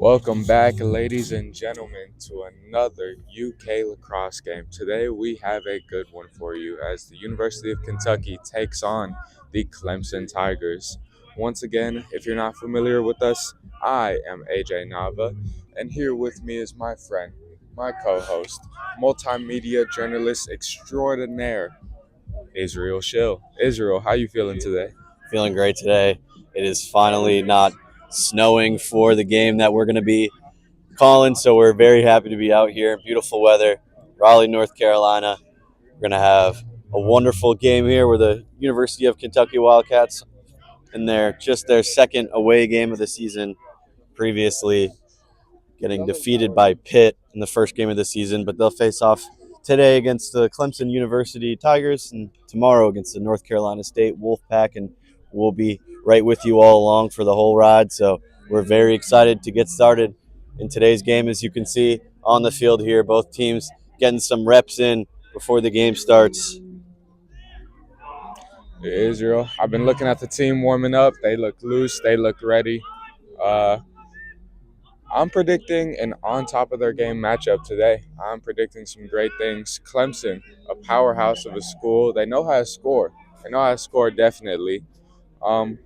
Welcome back, ladies and gentlemen, to another UK lacrosse game. Today we have a good one for you as the University of Kentucky takes on the Clemson Tigers. Once again, if you're not familiar with us, I am AJ Nava, and here with me is my friend, my co-host, multimedia journalist extraordinaire, Israel Shill. Israel, how you feeling today? Feeling great today. It is finally not snowing for the game that we're going to be calling, so we're very happy to be out here in beautiful weather, Raleigh, North Carolina. We're going to have a wonderful game here with the University of Kentucky Wildcats in their second away game of the season, previously getting defeated by Pitt in the first game of the season, but they'll face off today against the Clemson University Tigers and tomorrow against the North Carolina State Wolfpack, and we'll be right with you all along for the whole ride. So we're very excited to get started in today's game. As you can see on the field here, both teams getting some reps in before the game starts. Israel, I've been looking at the team warming up. They look loose. They look ready. Uh, I'm predicting an on top of their game matchup today. I'm predicting some great things. Clemson, a powerhouse of a school. They know how to score. They know how to score definitely. Um,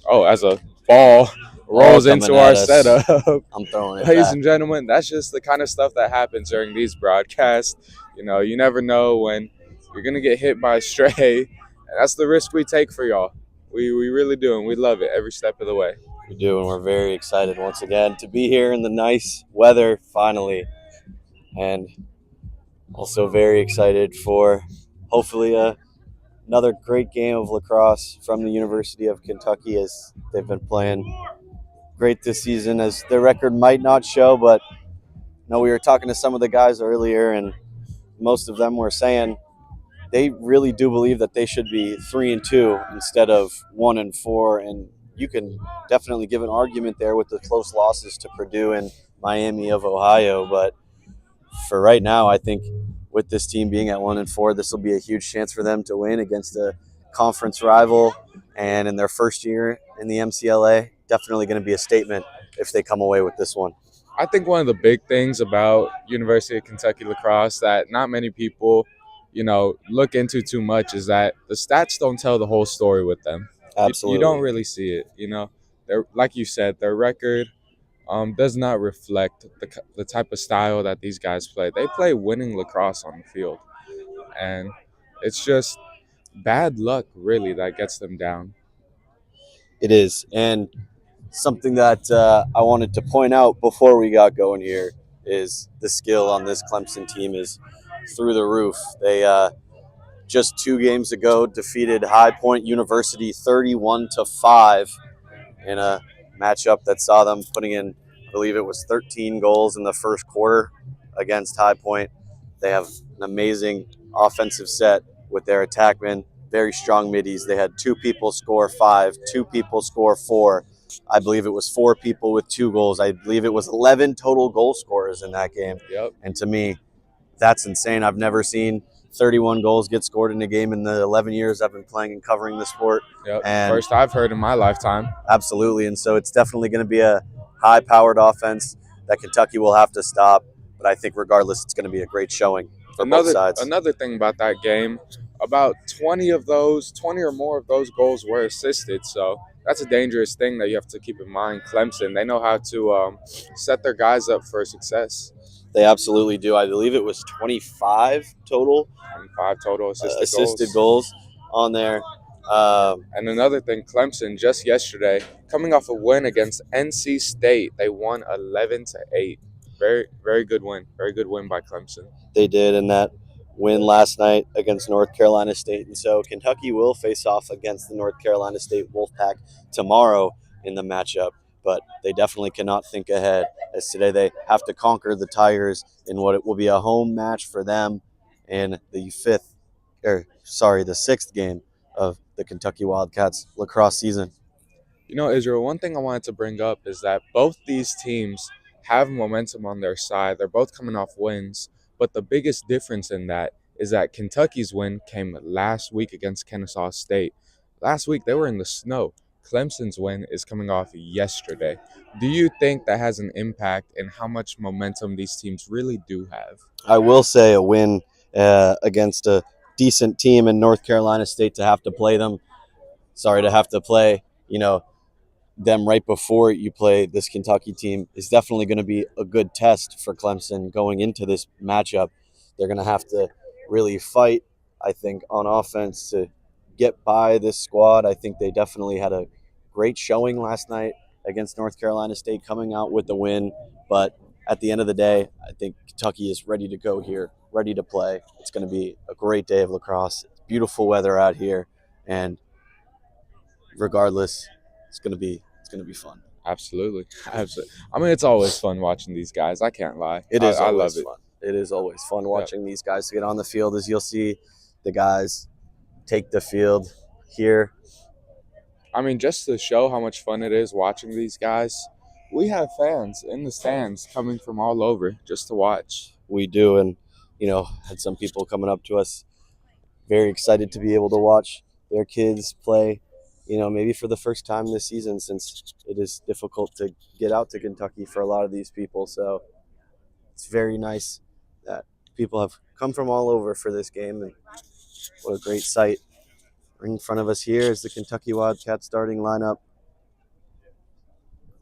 as a ball rolls into our setup. I'm throwing it Ladies back. and gentlemen, that's just the kind of stuff that happens during these broadcasts. You never know when you're going to get hit by a stray. And that's the risk we take for y'all. We really do, and we love it every step of the way. We do, and we're very excited once again to be here in the nice weather finally. And also very excited for hopefully another great game of lacrosse from the University of Kentucky, as they've been playing great this season, as their record might not show. But we were talking to some of the guys earlier, and most of them were saying they really do believe that they should be 3-2 instead of 1-4, and you can definitely give an argument there with the close losses to Purdue and Miami of Ohio. But for right now, I think with this team being at 1-4, this will be a huge chance for them to win against a conference rival. And in their first year in the MCLA, definitely going to be a statement if they come away with this one. I think one of the big things about University of Kentucky lacrosse that not many people, look into too much is that the stats don't tell the whole story with them. Absolutely. You don't really see it, They're, like you said, their record does not reflect the type of style that these guys play. They play winning lacrosse on the field, and it's just bad luck, really, that gets them down. It is, and something that I wanted to point out before we got going here is the skill on this Clemson team is through the roof. They just 2 games ago defeated High Point University 31-5 in a matchup that saw them putting in, I believe it was 13 goals in the first quarter against High Point. They have an amazing offensive set with their attackmen, very strong middies. They had 2 people score 5, 2 people score 4. I believe it was 4 people with 2 goals. I believe it was 11 total goal scorers in that game. Yep. And to me, that's insane. I've never seen 31 goals get scored in a game in the 11 years I've been playing and covering the sport. Yep. And first I've heard in my lifetime. Absolutely. And so it's definitely going to be a high-powered offense that Kentucky will have to stop. But I think regardless, it's going to be a great showing for both sides. Another thing about that game, about 20 or more of those goals were assisted. So that's a dangerous thing that you have to keep in mind. Clemson, they know how to set their guys up for success. They absolutely do. I believe it was 25 total. 25 total assisted goals on there. And another thing, Clemson just yesterday, coming off a win against NC State, they won 11-8. Very, very good win. Very good win by Clemson. They did, and that win last night against North Carolina State. And so Kentucky will face off against the North Carolina State Wolfpack tomorrow in the matchup. But they definitely cannot think ahead, as today they have to conquer the Tigers in what it will be a home match for them in the 6th game of the Kentucky Wildcats lacrosse season. Israel, one thing I wanted to bring up is that both these teams have momentum on their side. They're both coming off wins, but the biggest difference in that is that Kentucky's win came last week against Kennesaw State. Last week, they were in the snow. Clemson's win is coming off yesterday. Do you think that has an impact in how much momentum these teams really do have? I will say a win against a decent team in North Carolina State to have to play them. Sorry to have to play, them right before you play this Kentucky team is definitely going to be a good test for Clemson going into this matchup. They're going to have to really fight, I think, on offense to get by this squad. I think they definitely had a great showing last night against North Carolina State, coming out with the win. But at the end of the day, I think Kentucky is ready to go here, ready to play. It's going to be a great day of lacrosse. It's beautiful weather out here, and regardless, it's going to be fun. Absolutely. Absolutely. I mean, it's always fun watching these guys. I can't lie. I love it. Fun. It is always fun watching these guys get on the field, as you'll see the guys take the field here. I mean, just to show how much fun it is watching these guys, we have fans in the stands coming from all over just to watch. We do, and had some people coming up to us very excited to be able to watch their kids play, maybe for the first time this season, since it is difficult to get out to Kentucky for a lot of these people. So it's very nice that people have come from all over for this game, and what a great sight. In front of us here is the Kentucky Wildcats starting lineup,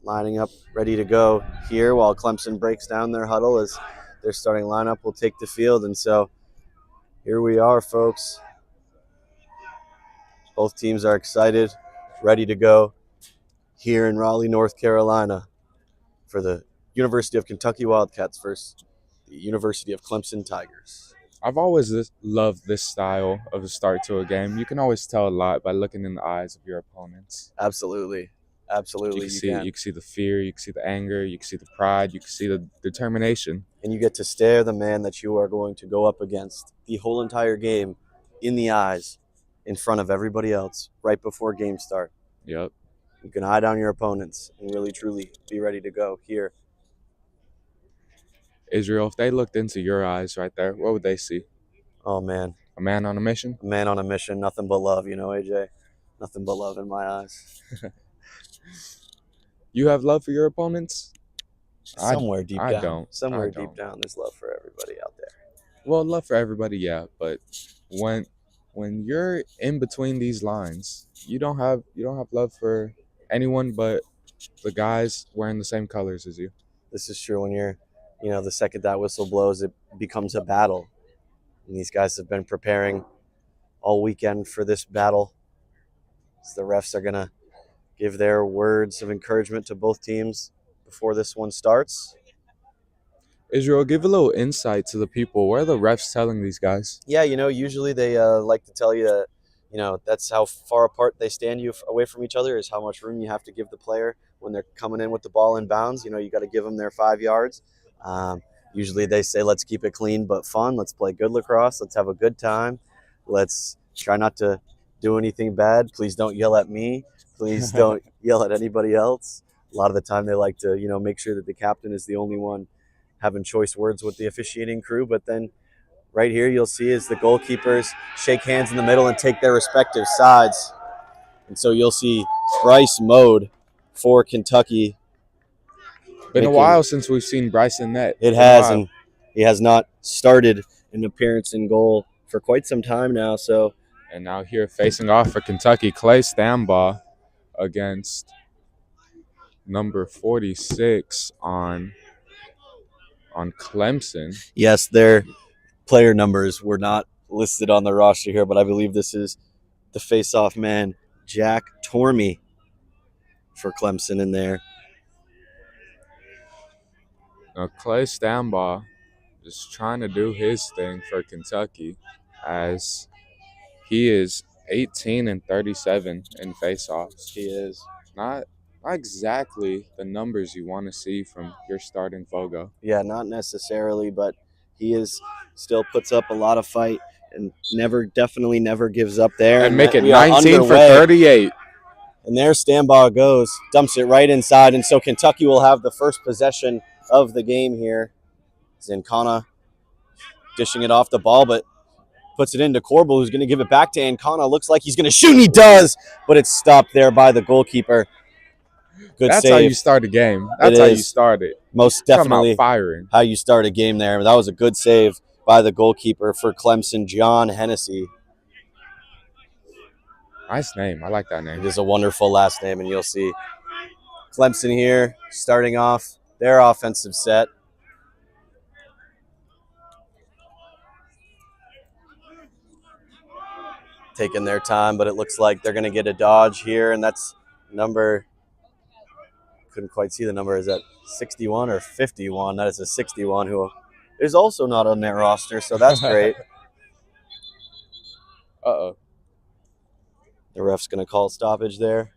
lining up ready to go here while Clemson breaks down their huddle as their starting lineup will take the field. And so here we are, folks. Both teams are excited, ready to go here in Raleigh, North Carolina for the University of Kentucky Wildcats versus the University of Clemson Tigers. I've always loved this style of a start to a game. You can always tell a lot by looking in the eyes of your opponents. Absolutely. You can see the fear, you can see the anger, you can see the pride, you can see the determination. And you get to stare the man that you are going to go up against the whole entire game in the eyes in front of everybody else right before game start. Yep. You can eye down your opponents and really, truly be ready to go here. Israel, if they looked into your eyes right there, what would they see? Oh, man. A man on a mission? A man on a mission, nothing but love, AJ. Nothing but love in my eyes. You have love for your opponents? Somewhere deep down. I don't. Deep down, there's love for everybody out there. Well, love for everybody, yeah, but when you're in between these lines, you don't have love for anyone but the guys wearing the same colors as you. This is true. When you're, the second that whistle blows, it becomes a battle. And these guys have been preparing all weekend for this battle. So the refs are going to give their words of encouragement to both teams before this one starts. Israel, give a little insight to the people. What are the refs telling these guys? Yeah, usually they like to tell you that, that's how far apart they stand you away from each other, is how much room you have to give the player when they're coming in with the ball in bounds. You got to give them their 5 yards. Usually they say, let's keep it clean but fun. Let's play good lacrosse. Let's have a good time. Let's try not to do anything bad. Please don't yell at me. Please don't yell at anybody else. A lot of the time they like to, make sure that the captain is the only one having choice words with the officiating crew. But then right here you'll see is the goalkeepers shake hands in the middle and take their respective sides. And so you'll see Bryce Mode for Kentucky. Been a while since we've seen Bryce in net. It has, and he has not started an appearance in goal for quite some time now. So, and now here facing off for Kentucky, Clay Stambaugh against number 46 on Clemson. Yes, their player numbers were not listed on the roster here, but I believe this is the face-off man, Jack Tormey, for Clemson in there. Now, Clay Stambaugh is trying to do his thing for Kentucky, as he is 18-37 in faceoffs. He is not exactly the numbers you want to see from your starting Fogo. Yeah, not necessarily, but he still puts up a lot of fight and definitely never gives up there. And make it 19 for 38. And there Stambaugh goes, dumps it right inside, and so Kentucky will have the first possession of the game here. Zincana dishing it off the ball, but puts it into Corbel, who's going to give it back to Ancona. Looks like he's going to shoot, and he does, but it's stopped there by the goalkeeper. Good That's save. how you start a game. That's how you start it. Most Come out definitely firing. how you start a game there. That was a good save by the goalkeeper for Clemson, John Hennessy. Nice name. I like that name. It is a wonderful last name, and you'll see Clemson here starting off their offensive set. Taking their time, but it looks like they're going to get a dodge here, and that's number, couldn't quite see the number, is that 61 or 51? That is a 61, who is also not on their roster, so that's great. Uh-oh. The ref's going to call stoppage there.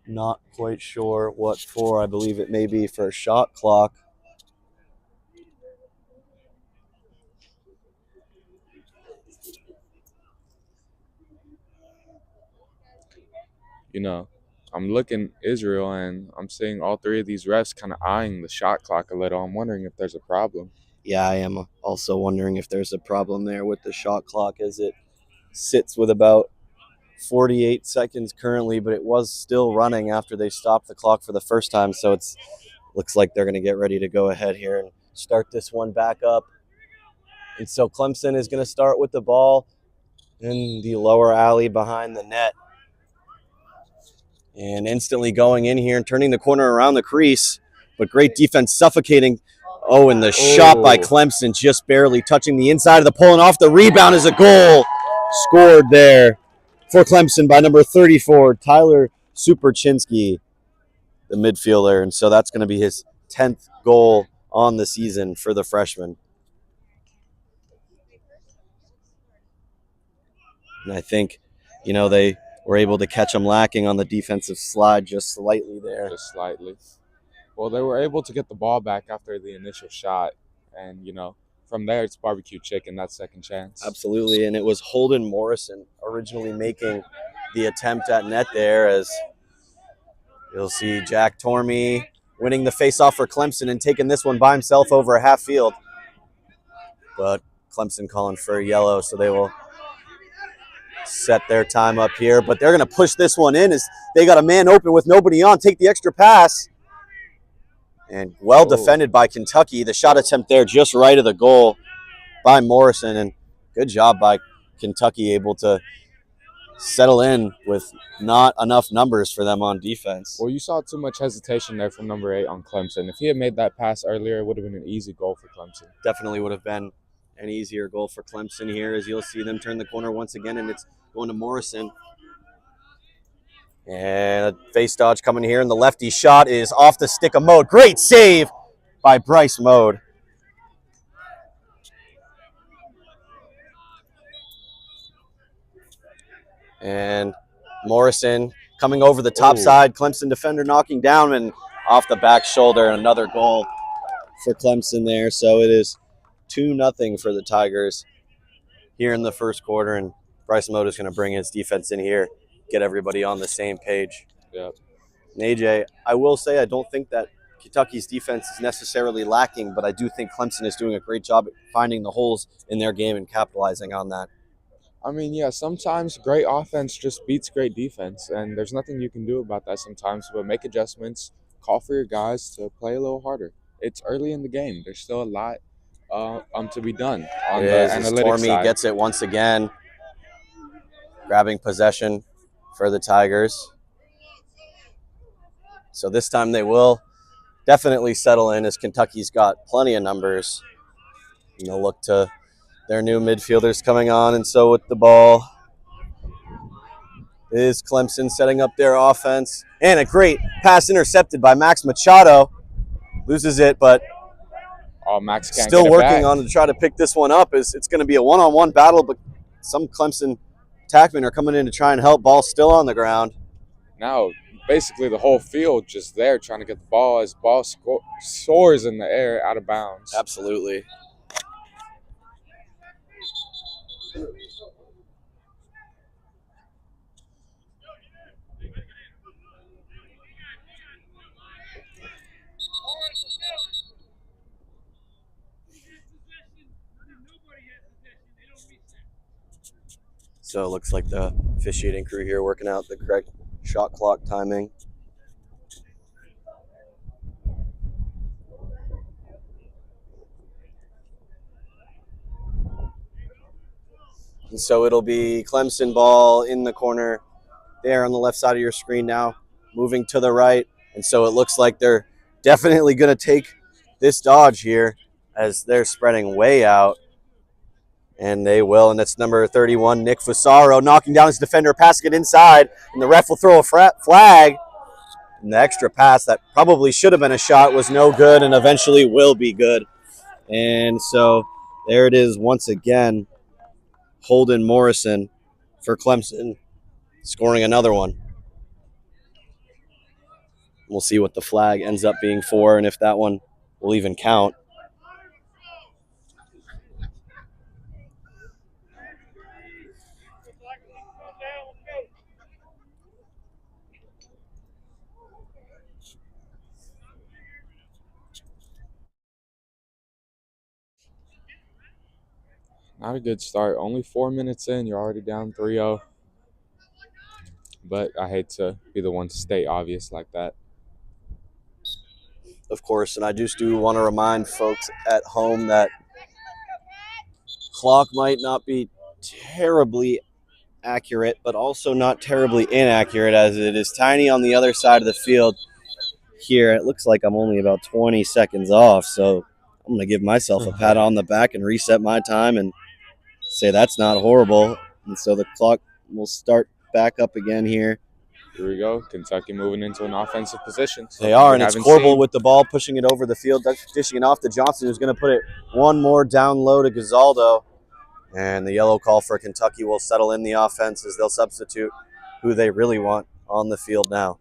Not quite sure what for. I believe it may be for a shot clock. You know, I'm looking Israel, and I'm seeing all three of these refs kind of eyeing the shot clock a little. I'm wondering if there's a problem. Yeah, I am also wondering if there's a problem there with the shot clock, as it sits with about 48 seconds currently, but it was still running after they stopped the clock for the first time, so it's looks like they're going to get ready to go ahead here and start this one back up. And so Clemson is going to start with the ball in the lower alley behind the net, and instantly going in here and turning the corner around the crease, but great defense suffocating. Oh, and the shot by Clemson just barely touching the inside of the pole, and off the rebound is a goal scored there for Clemson by number 34, Tyler Superchinsky, the midfielder. And so that's going to be his 10th goal on the season for the freshman. And I think, they were able to catch him lacking on the defensive slide just slightly there. Just slightly. Well, they were able to get the ball back after the initial shot. And, from there, it's barbecue chicken, that second chance. Absolutely. And it was Holden Morrison originally making the attempt at net there, as you'll see Jack Tormey winning the faceoff for Clemson and taking this one by himself over a half field. But Clemson calling for a yellow, so they will set their time up here. But they're going to push this one in as they got a man open with nobody on, take the extra pass. And well defended by Kentucky. The shot attempt there just right of the goal by Morrison. And good job by Kentucky, able to settle in with not enough numbers for them on defense. Well, you saw too much hesitation there from number 8 on Clemson. If he had made that pass earlier, it would have been an easy goal for Clemson. Definitely would have been an easier goal for Clemson here, as you'll see them turn the corner once again, and it's going to Morrison. And a face dodge coming here, and the lefty shot is off the stick of Mode. Great save by Bryce Mode. And Morrison coming over the top side. Clemson defender knocking down, and off the back shoulder. Another goal for Clemson there. So it is 2-0 for the Tigers here in the first quarter. And Bryce Mode is going to bring his defense in here, get everybody on the same page. Yep. And AJ, I will say I don't think that Kentucky's defense is necessarily lacking, but I do think Clemson is doing a great job at finding the holes in their game and capitalizing on that. I mean, yeah, sometimes great offense just beats great defense, and there's nothing you can do about that sometimes, but make adjustments, call for your guys to play a little harder. It's early in the game. There's still a lot to be done on the analytics side. Tormey gets it once again, grabbing possession for the Tigers. So this time they will definitely settle in, as Kentucky's got plenty of numbers. Look to their new midfielders coming on, and so with the ball is Clemson setting up their offense. And a great pass intercepted by Max Machado. Loses it, but Max can't still get it working back. on to try to pick this one up. It's going to be a one-on-one battle, but some Clemson tackmen are coming in to try and help. Ball still on the ground. Now, basically the whole field just there trying to get the ball as ball soars in the air out of bounds. Absolutely. So it looks like the officiating crew here working out the correct shot clock timing. And so it'll be Clemson ball in the corner there on the left side of your screen now, moving to the right. And so it looks like they're definitely going to take this dodge here as they're spreading way out. And they will, and that's number 31, Nick Fusaro, knocking down his defender, passing it inside, and the ref will throw a flag. And the extra pass that probably should have been a shot was no good and eventually will be good. And so there it is once again, Holden Morrison for Clemson, scoring another one. We'll see what the flag ends up being for and if that one will even count. Not a good start. Only 4 minutes in, you're already down 3-0. But I hate to be the one to state obvious like that. Of course, and I just do want to remind folks at home that clock might not be terribly accurate, but also not terribly inaccurate, as it is tiny on the other side of the field here. It looks like I'm only about 20 seconds off, so I'm going to give myself a pat on the back and reset my time and say that's not horrible. And so the clock will start back up again here. Here we go. Kentucky moving into an offensive position. They are, and it's Corbel with the ball, pushing it over the field, dishing it off to Johnson, who's going to put it one more down low to Gazaldo. And the yellow call for Kentucky will settle in the offense as they'll substitute who they really want on the field now.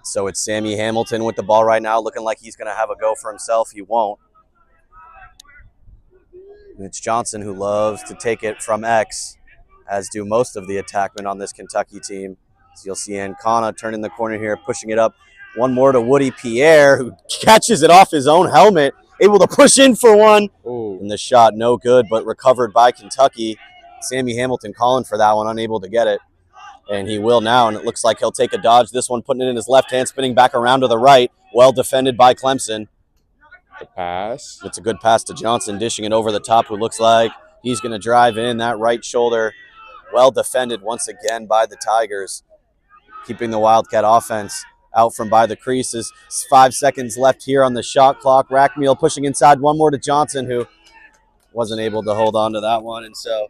So it's Sammy Hamilton with the ball right now, looking like he's going to have a go for himself. He won't. And it's Johnson who loves to take it from X, as do most of the attackmen on this Kentucky team. So you'll see Ancona turning the corner here, pushing it up. One more to Woody Pierre, who catches it off his own helmet, able to push in for one. Ooh. And the shot no good, but recovered by Kentucky. Sammy Hamilton calling for that one, unable to get it. And he will now, and it looks like he'll take a dodge. This one putting it in his left hand, spinning back around to the right. Well defended by Clemson. The pass. It's a good pass to Johnson, dishing it over the top, who looks like he's going to drive in that right shoulder. Well defended once again by the Tigers, keeping the Wildcat offense out from by the creases. 5 seconds left here on the shot clock. Rackmeal pushing inside. One more to Johnson, who wasn't able to hold on to that one. And so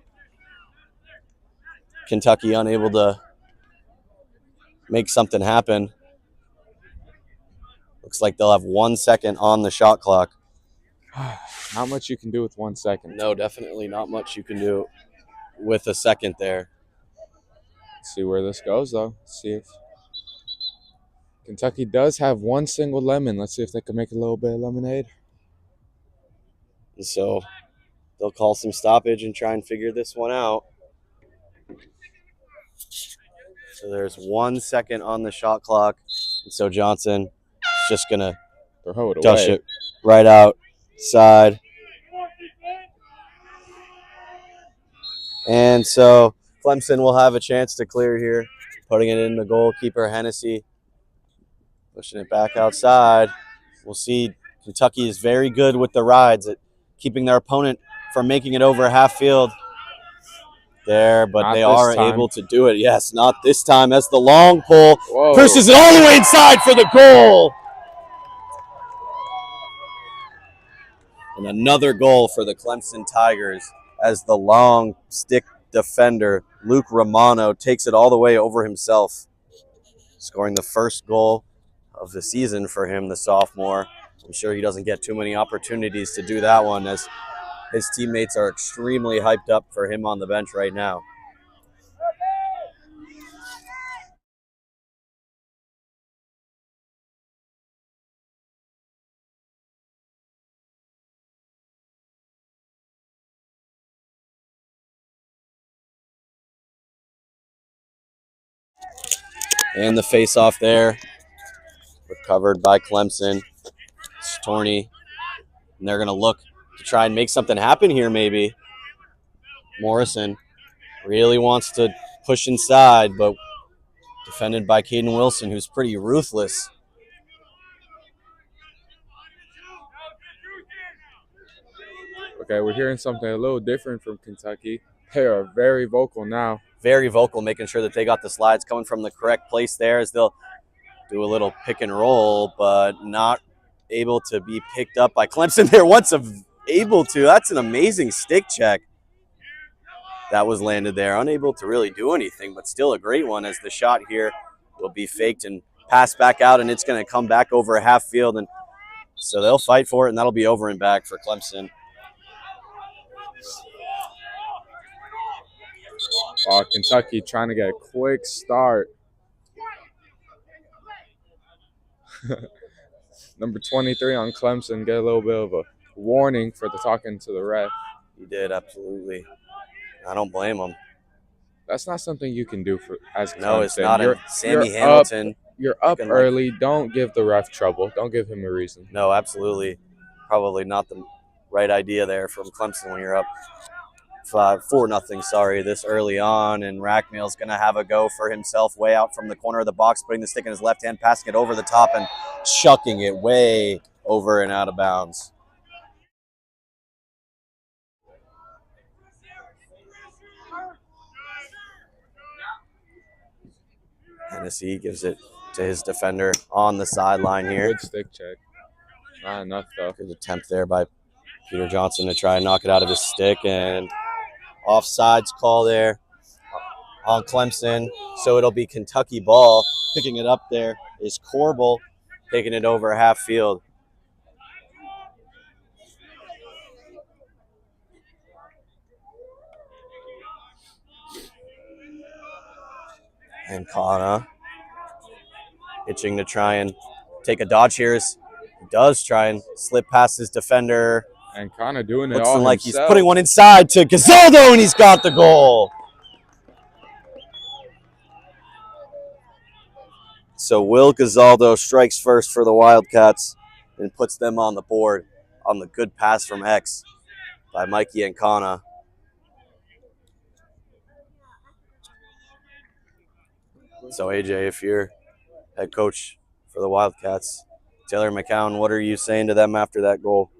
Kentucky unable to make something happen. Looks like they'll have 1 second on the shot clock. Not much you can do with 1 second. No, definitely not much you can do with a second there. Let's see where this goes, though. Let's see if Kentucky does have one single lemon. Let's see if they can make a little bit of lemonade. And so they'll call some stoppage and try and figure this one out. So there's 1 second on the shot clock. And so Johnson is just going to throw it dush away. it right outside. And so Clemson will have a chance to clear here, putting it in the goalkeeper, Hennessy. Pushing it back outside. We'll see Kentucky is very good with the rides at keeping their opponent from making it over half field there, but Not they this are time. able to do it. Yes, not this time, as the long pull Whoa. pushes it all the way inside for the goal. And another goal for the Clemson Tigers as the long stick defender, Luke Romano, takes it all the way over himself, scoring the first goal of the season for him, the sophomore. I'm sure he doesn't get too many opportunities to do that one, as his teammates are extremely hyped up for him on the bench right now. And the face-off there, recovered by Clemson. Storney And they're going to look to try and make something happen here maybe. Morrison really wants to push inside, but defended by Caden Wilson, who's pretty ruthless. Okay, we're hearing something a little different from Kentucky. They are very vocal now. Very vocal, making sure that they got the slides coming from the correct place there as they'll do a little pick and roll, but not able to be picked up by Clemson there once able to. That's an amazing stick check that was landed there. Unable to really do anything, but still a great one as the shot here will be faked and passed back out, and it's going to come back over a half field. And so they'll fight for it, and that'll be over and back for Clemson. Kentucky trying to get a quick start. Number 23 on Clemson get a little bit of a warning for the talking to the ref. He did, absolutely. I don't blame him. That's not something you can do as Clemson. No, it's not. Sammy Hamilton. You're up early. Don't give the ref trouble. Don't give him a reason. No, absolutely. Probably not the right idea there from Clemson when you're up 4-0, sorry, this early on. And Rackmeal's going to have a go for himself way out from the corner of the box, putting the stick in his left hand, passing it over the top and chucking it way over and out of bounds. Hennessy gives it to his defender on the sideline here. Good stick check. Not enough, though. Good attempt there by Peter Johnson to try and knock it out of his stick, and offsides call there on Clemson. So it'll be Kentucky ball. Picking it up there is Corbel, taking it over half field. And Kana itching to try and take a dodge here. He does try and slip past his defender. And Kana doing it Looks all like himself. He's putting one inside to Gazaldo, and he's got the goal. So Will Gazaldo strikes first for the Wildcats and puts them on the board on the good pass from X by Mikey Ancona. So AJ, if you're head coach for the Wildcats, Taylor McCown, what are you saying to them after that goal?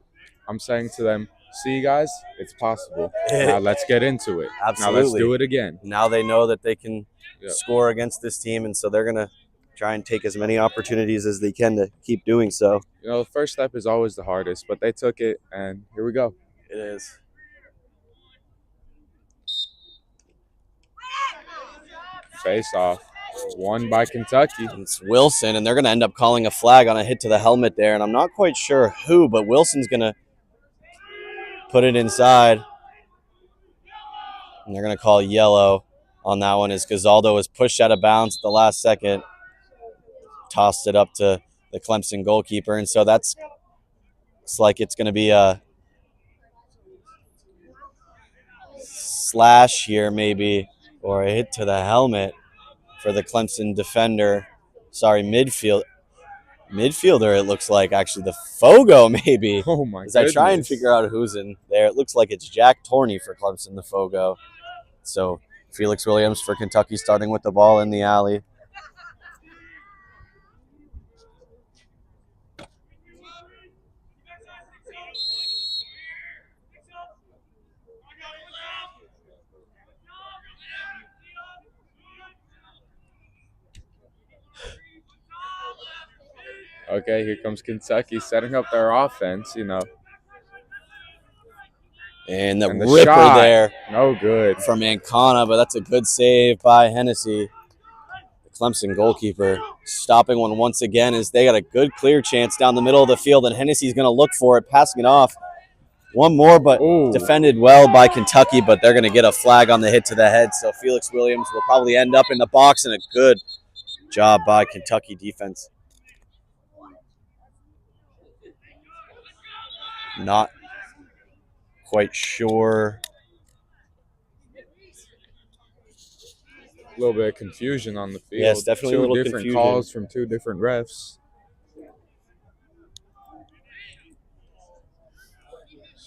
I'm saying to them, see you guys, it's possible. Now let's get into it. Absolutely. Now let's do it again. Now they know that they can score against this team, and so they're going to try and take as many opportunities as they can to keep doing so. You know, the first step is always the hardest, but they took it, and here we go. It is. Face off. Won by Kentucky. It's Wilson, and they're going to end up calling a flag on a hit to the helmet there, and I'm not quite sure who, but Wilson's going to put it inside. And they're going to call yellow on that one as Gazaldo was pushed out of bounds at the last second. Tossed it up to the Clemson goalkeeper, and so it's like it's going to be a slash here maybe, or a hit to the helmet for the Clemson defender. Sorry, midfielder, it looks like, actually. The Fogo, maybe. Oh, my As goodness. I try and figure out who's in there, it looks like it's Jack Torney for Clemson, the Fogo. So Felix Williams for Kentucky starting with the ball in the alley. Okay, here comes Kentucky setting up their offense, you know. And the ripper shot there. No good. From Ancona, but that's a good save by Hennessy. The Clemson goalkeeper stopping one once again as they got a good clear chance down the middle of the field, and Hennessy's going to look for it, passing it off. One more, but defended well by Kentucky, but they're going to get a flag on the hit to the head. So Felix Williams will probably end up in the box, and a good job by Kentucky defense. Not quite sure. A little bit of confusion on the field. Yes, definitely a little two different confusion. calls from two different refs.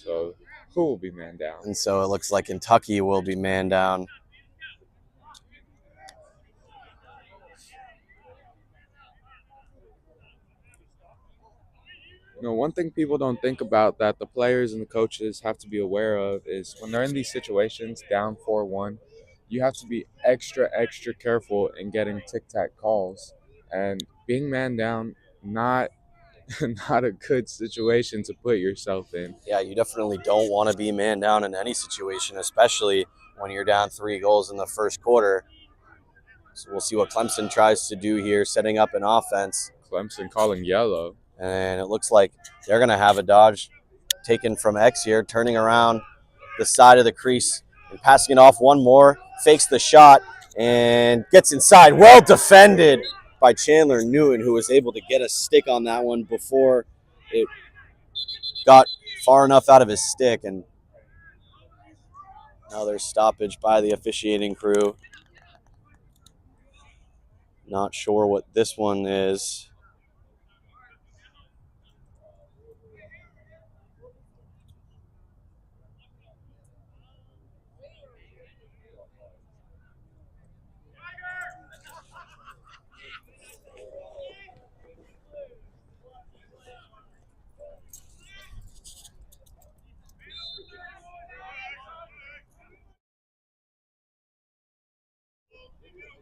So who will be man down? And so it looks like Kentucky will be man down. One thing people don't think about that the players and the coaches have to be aware of is when they're in these situations down 4-1, you have to be extra, extra careful in getting tic-tac calls. And being man down, not not a good situation to put yourself in. Yeah, you definitely don't want to be man down in any situation, especially when you're down 3 goals in the first quarter. So we'll see what Clemson tries to do here, setting up an offense. Clemson calling yellow. And it looks like they're going to have a dodge taken from X here, turning around the side of the crease and passing it off one more, fakes the shot and gets inside. Well defended by Chandler Newton, who was able to get a stick on that one before it got far enough out of his stick. And another stoppage by the officiating crew. Not sure what this one is.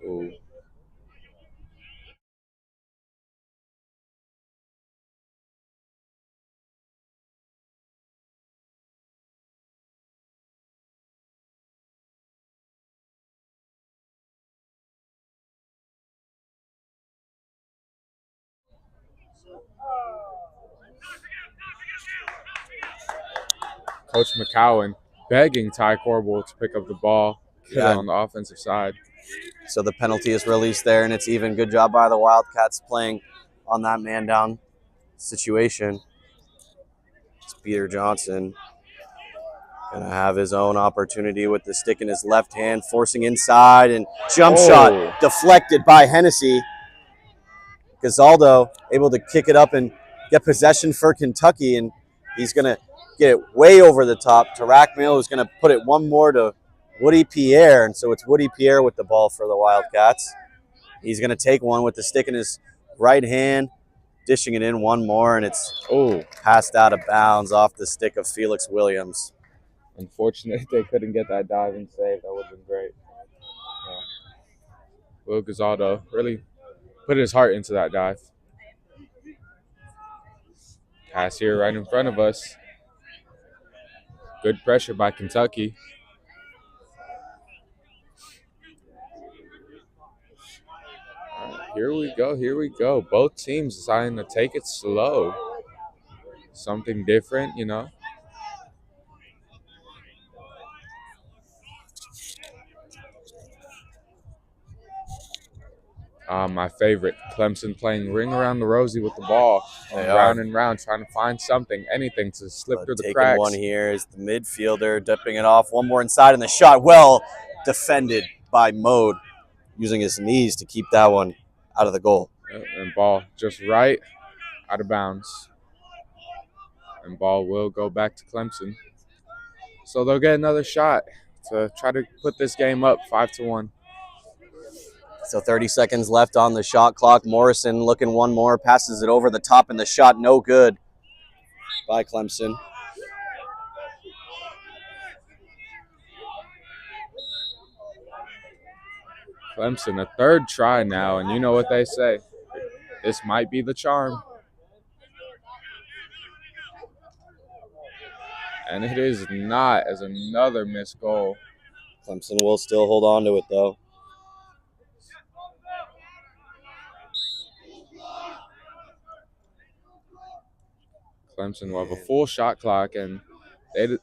Ooh. Coach McCowan begging Ty Corbel to pick up the ball, get it on the offensive side. So the penalty is released there, and it's even. Good job by the Wildcats playing on that man down situation. It's Peter Johnson going to have his own opportunity with the stick in his left hand, forcing inside, and jump shot deflected by Hennessy. Gazaldo able to kick it up and get possession for Kentucky, and he's going to get it way over the top to Rackmail, who's going to put it one more to Woody Pierre, and so it's Woody Pierre with the ball for the Wildcats. He's going to take one with the stick in his right hand, dishing it in one more, and it's passed out of bounds off the stick of Felix Williams. Unfortunately, they couldn't get that diving save. That would have been great. Will Gazaldo really put his heart into that dive. Pass here right in front of us. Good pressure by Kentucky. All right, here we go. Here we go. Both teams deciding to take it slow. Something different, My favorite, Clemson playing ring around the rosy with the ball, round and round, trying to find something, anything to slip through the cracks. One here is the midfielder dipping it off. One more inside, and the shot well defended by Mode, using his knees to keep that one out of the goal. And ball just right out of bounds. And ball will go back to Clemson. So they'll get another shot to try to put this game up 5-1. So 30 seconds left on the shot clock. Morrison looking one more, passes it over the top, and the shot no good by Clemson. Clemson, a third try now, and you know what they say. This might be the charm. And it is not, as another missed goal. Clemson will still hold on to it, though. Clemson will have a full shot clock, and they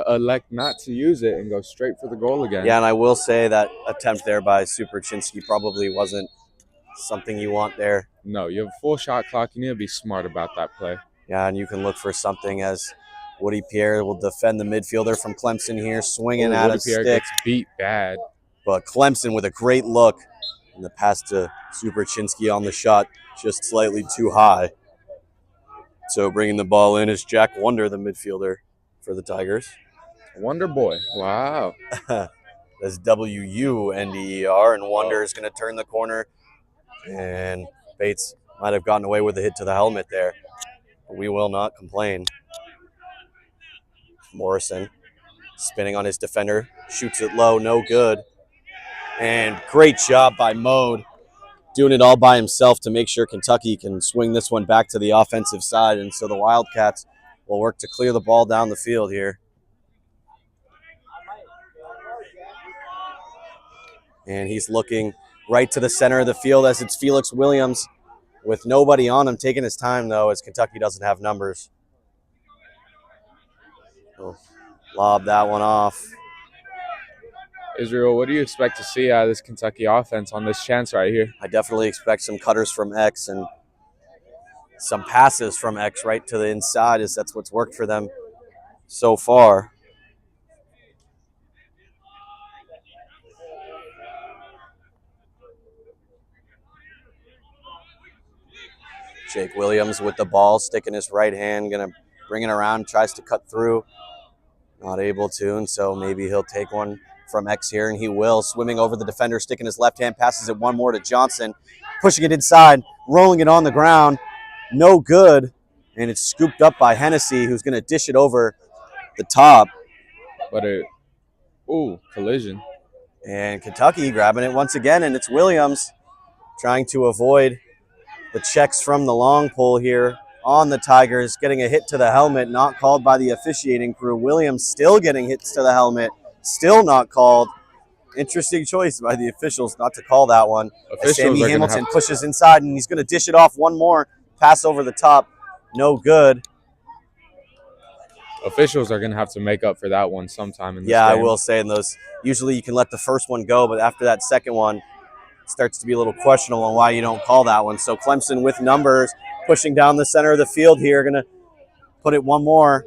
elect not to use it and go straight for the goal again. Yeah, and I will say that attempt there by Superchinsky probably wasn't something you want there. No, you have a full shot clock. You need to be smart about that play. Yeah, and you can look for something as Woody Pierre will defend the midfielder from Clemson here, swinging at a stick. Woody Pierre gets beat bad. But Clemson with a great look, and the pass to Superchinsky on the shot just slightly too high. So bringing the ball in is Jack Wonder, the midfielder for the Tigers. Wonder Boy. Wow. That's Wonder, and Wonder is going to turn the corner. And Bates might have gotten away with a hit to the helmet there. But we will not complain. Morrison spinning on his defender, shoots it low, no good. And great job by Mode, doing it all by himself to make sure Kentucky can swing this one back to the offensive side. And so the Wildcats will work to clear the ball down the field here. And he's looking right to the center of the field as it's Felix Williams with nobody on him, taking his time, though, as Kentucky doesn't have numbers. Oh, lob that one off. Israel, what do you expect to see out of this Kentucky offense on this chance right here? I definitely expect some cutters from X and some passes from X right to the inside, as that's what's worked for them so far. Jake Williams with the ball, sticking his right hand, going to bring it around, tries to cut through. Not able to, and so maybe he'll take one from X here, and he will. Swimming over the defender, sticking his left hand, passes it one more to Johnson, pushing it inside, rolling it on the ground. No good, and it's scooped up by Hennessy, who's going to dish it over the top. But collision. And Kentucky grabbing it once again, and it's Williams trying to avoid the checks from the long pull here on the Tigers, getting a hit to the helmet, not called by the officiating crew. Williams still getting hits to the helmet, still not called. Interesting choice by the officials not to call that one. Sammy Hamilton pushes inside, and he's going to dish it off one more. Pass over the top, no good. Officials are going to have to make up for that one sometime in this game. I will say in those, usually you can let the first one go, but after that second one, it starts to be a little questionable on why you don't call that one. So Clemson with numbers, pushing down the center of the field here, going to put it one more.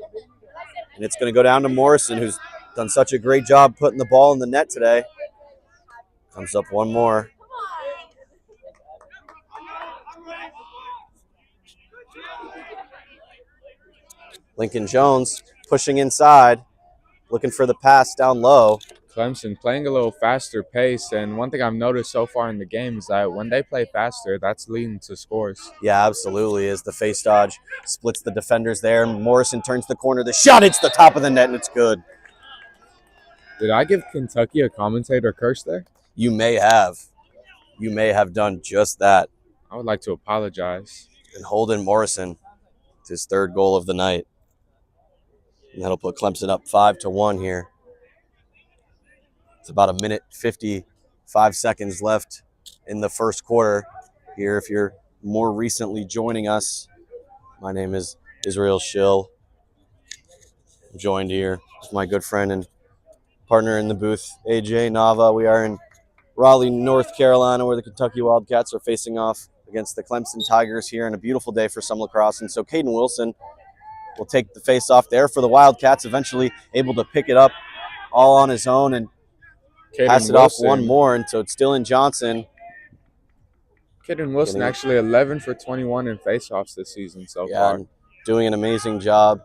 And it's going to go down to Morrison, who's done such a great job putting the ball in the net today. Comes up one more. Lincoln Jones pushing inside, looking for the pass down low. Clemson playing a little faster pace, and one thing I've noticed so far in the game is that when they play faster, that's leading to scores. Yeah, absolutely. As the face dodge splits the defenders there, Morrison turns the corner. The shot hits the top of the net, and it's good. Did I give Kentucky a commentator curse there? You may have. You may have done just that. I would like to apologize. And Holden Morrison, it's his third goal of the night. And that'll put Clemson up 5-1 here. It's about a minute 55 seconds left in the first quarter here. If you're more recently joining us, my name is Israel Schill. I'm joined here with my good friend and partner in the booth, AJ Nava. We are in Raleigh, North Carolina, where the Kentucky Wildcats are facing off against the Clemson Tigers here, and a beautiful day for some lacrosse. And so Caden Wilson will take the face off there for the Wildcats, eventually able to pick it up all on his own and pass it off one more, and so it's Dylan Johnson. Caden Wilson actually 11 for 21 in faceoffs this season so far. And doing an amazing job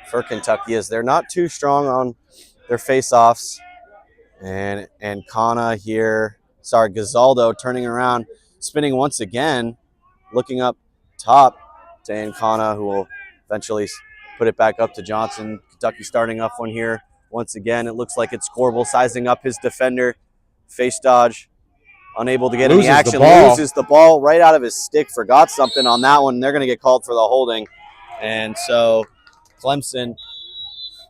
for Kentucky, as they're not too strong on their faceoffs. And Kana here, Gazaldo turning around, spinning once again, looking up top to Ancana, who will eventually put it back up to Johnson. Kentucky starting off one here. Once again, it looks like it's Corbel sizing up his defender. Face dodge, unable to get any action. Loses the ball right out of his stick. Forgot something on that one. They're going to get called for the holding. And so Clemson,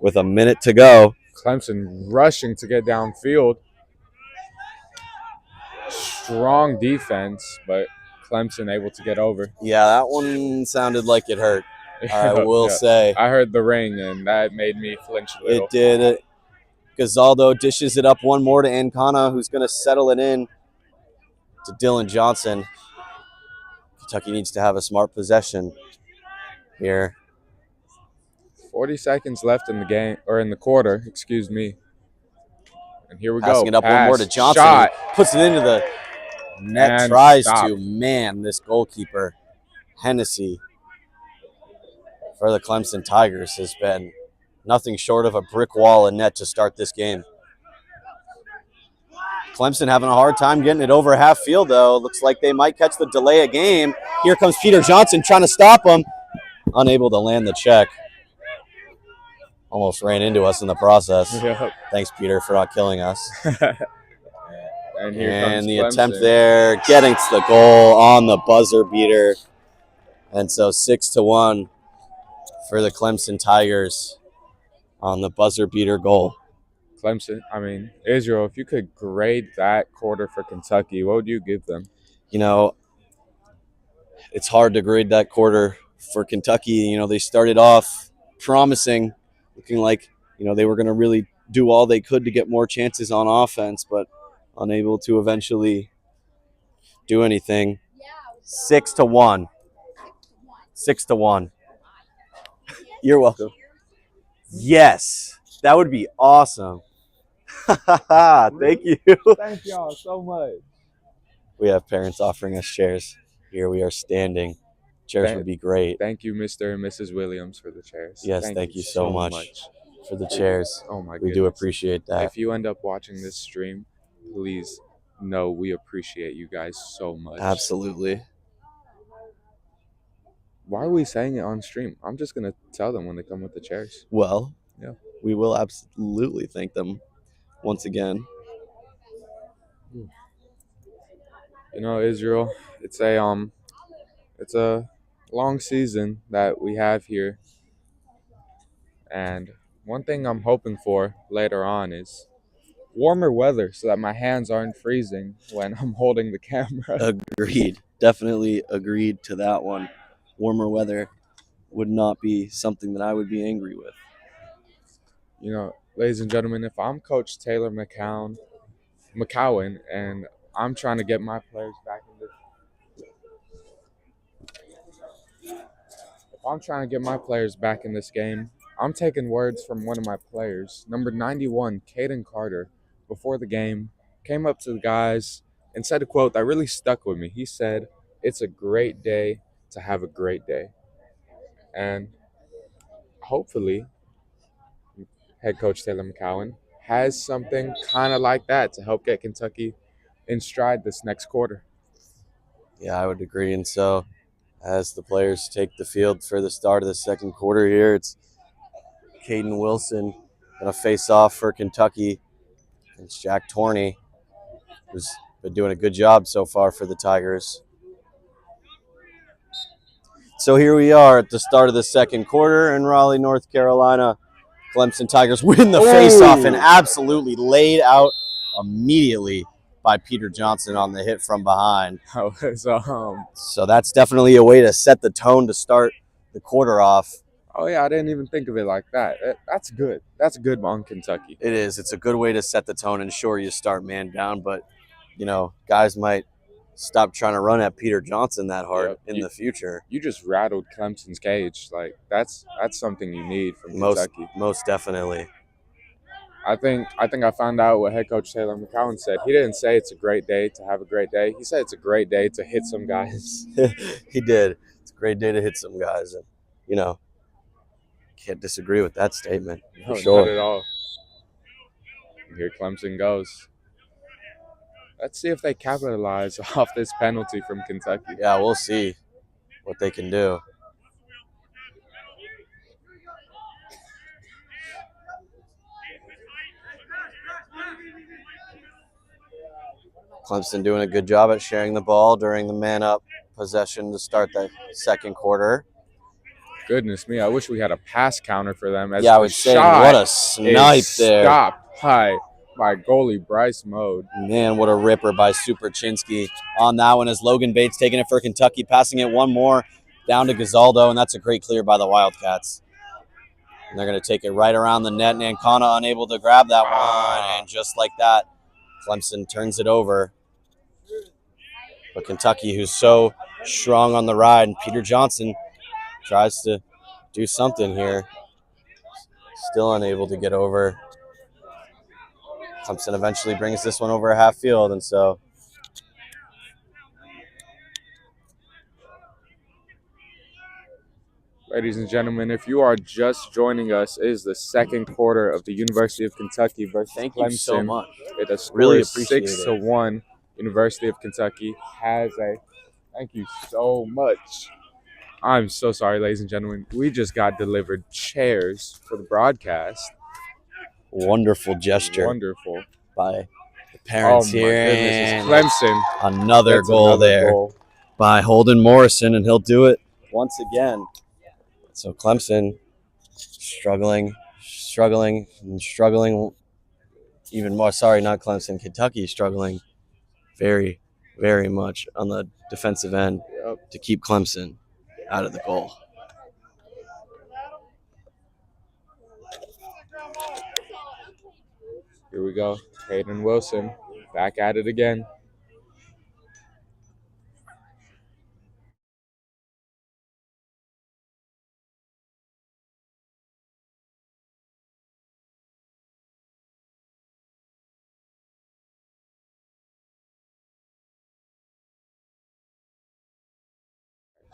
with a minute to go. Clemson rushing to get downfield. Strong defense, but Clemson able to get over. Yeah, that one sounded like it hurt. I will say. I heard the ring, and that made me flinch a little. It did. Gazaldo dishes it up one more to Ancana, who's going to settle it in to Dylan Johnson. Kentucky needs to have a smart possession here. 40 seconds left in the game, or in the quarter, excuse me. And here we go. Passing it up one more to Johnson. Shot. Puts it into the net. And tries to. Man, this goalkeeper, Hennessy, for the Clemson Tigers has been nothing short of a brick wall and net to start this game. Clemson having a hard time getting it over half field, though. Looks like they might catch the delay of game. Here comes Peter Johnson trying to stop him. Unable to land the check. Almost ran into us in the process. Yep. Thanks, Peter, for not killing us. And here comes the Clemson. attempt there, getting to the goal on the buzzer beater. And so 6-1 for the Clemson Tigers on the buzzer beater goal. Clemson, Israel, if you could grade that quarter for Kentucky, what would you give them? You know, it's hard to grade that quarter for Kentucky. You know, they started off promising, looking like, they were going to really do all they could to get more chances on offense, but unable to eventually do anything. 6-1. 6-1. You're welcome. Yes, that would be awesome. Thank you. Thank y'all so much. We have parents offering us chairs. Here we are standing. Chairs would be great. Thank you, Mr. and Mrs. Williams, for the chairs. Yes, thank you so much for the chairs. Oh my goodness. We do appreciate that. If you end up watching this stream, please know we appreciate you guys so much. Absolutely. Why are we saying it on stream? I'm just going to tell them when they come with the chairs. Well, yeah, we will absolutely thank them once again. Israel, it's a long season that we have here. And one thing I'm hoping for later on is warmer weather so that my hands aren't freezing when I'm holding the camera. Agreed. Definitely agreed to that one. Warmer weather would not be something that I would be angry with. Ladies and gentlemen, if I'm Coach Taylor McCowan, and I'm trying to get my players back in this game, I'm taking words from one of my players, number 91, Caden Carter, before the game, came up to the guys and said a quote that really stuck with me. He said, "It's a great day to have a great day." And hopefully, head coach Taylor McCowan has something kind of like that to help get Kentucky in stride this next quarter. Yeah, I would agree. And so as the players take the field for the start of the second quarter here, it's Caden Wilson going to face off for Kentucky against Jack Torney, who's been doing a good job so far for the Tigers. So here we are at the start of the second quarter in Raleigh, North Carolina. Clemson Tigers win the faceoff and absolutely laid out immediately by Peter Johnson on the hit from behind. So that's definitely a way to set the tone to start the quarter off. Oh, yeah, I didn't even think of it like that. That's good. That's good on Kentucky. It is. It's a good way to set the tone, and sure, you start man down, but, guys might stop trying to run at Peter Johnson that hard in the future. You just rattled Clemson's cage. Like, that's something you need from Kentucky. Most definitely. I think I found out what head coach Taylor McCowan said. He didn't say it's a great day to have a great day. He said it's a great day to hit some guys. He did. It's a great day to hit some guys. And, can't disagree with that statement. No, for sure. Not at all. Here Clemson goes. Let's see if they capitalize off this penalty from Kentucky. Yeah, we'll see what they can do. Clemson doing a good job at sharing the ball during the man-up possession to start the second quarter. Goodness me, I wish we had a pass counter for them. I was saying, what a snipe there. Stopped high by goalie Bryce Mode. Man, what a ripper by Superchinsky on that one as Logan Bates taking it for Kentucky, passing it one more down to Gazaldo, and that's a great clear by the Wildcats. And they're going to take it right around the net, and Ancona unable to grab that one, and just like that, Clemson turns it over. But Kentucky, who's so strong on the ride, and Peter Johnson tries to do something here. Still unable to get over. Clemson eventually brings this one over half field, and so Ladies and gentlemen, if you are just joining us, it is the second quarter of the University of Kentucky versus Thank you so Clemson. much. It score Really is appreciate 6-1. University of Kentucky has a. Thank you so much. I'm so sorry, ladies and gentlemen. We just got delivered chairs for the broadcast. Wonderful gesture Wonderful. by the Oh parents my here. goodness, it's And Clemson. another That's goal another there goal. by Holden Morrison, and he'll do it once again. So Clemson struggling even more. Sorry, not Clemson. Kentucky struggling very, very much on the defensive end to keep Clemson out of the goal. Here we go. Hayden Wilson back at it again.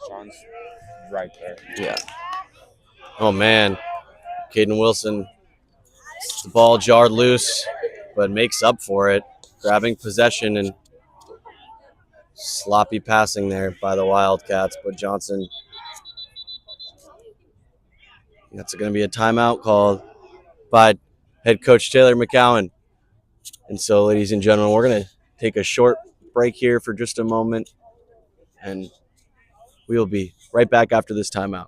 Sean's right there. Yeah. Oh, man. Caden Wilson, the ball jarred loose, but makes up for it, grabbing possession and sloppy passing there by the Wildcats. But Johnson, that's going to be a timeout called by head coach Taylor McCowan. And so, ladies and gentlemen, we're going to take a short break here for just a moment, and we will be right back after this timeout.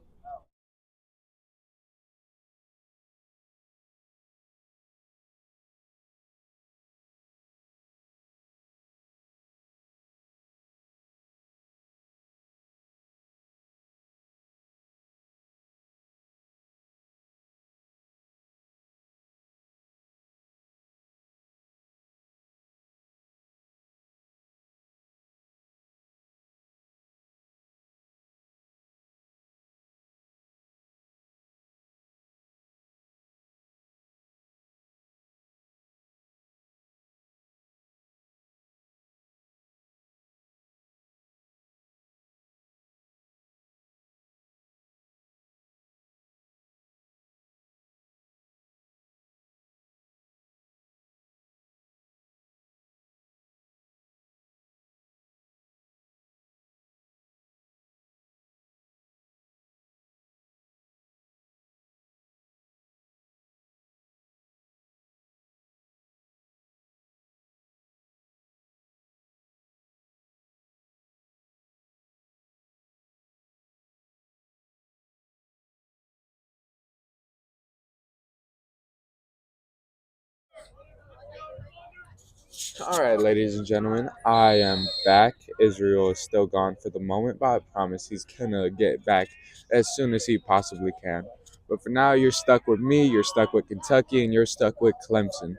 All right, ladies and gentlemen, I am back. Israel is still gone for the moment, but I promise he's gonna get back as soon as he possibly can. But for now, you're stuck with me, you're stuck with Kentucky, and you're stuck with Clemson.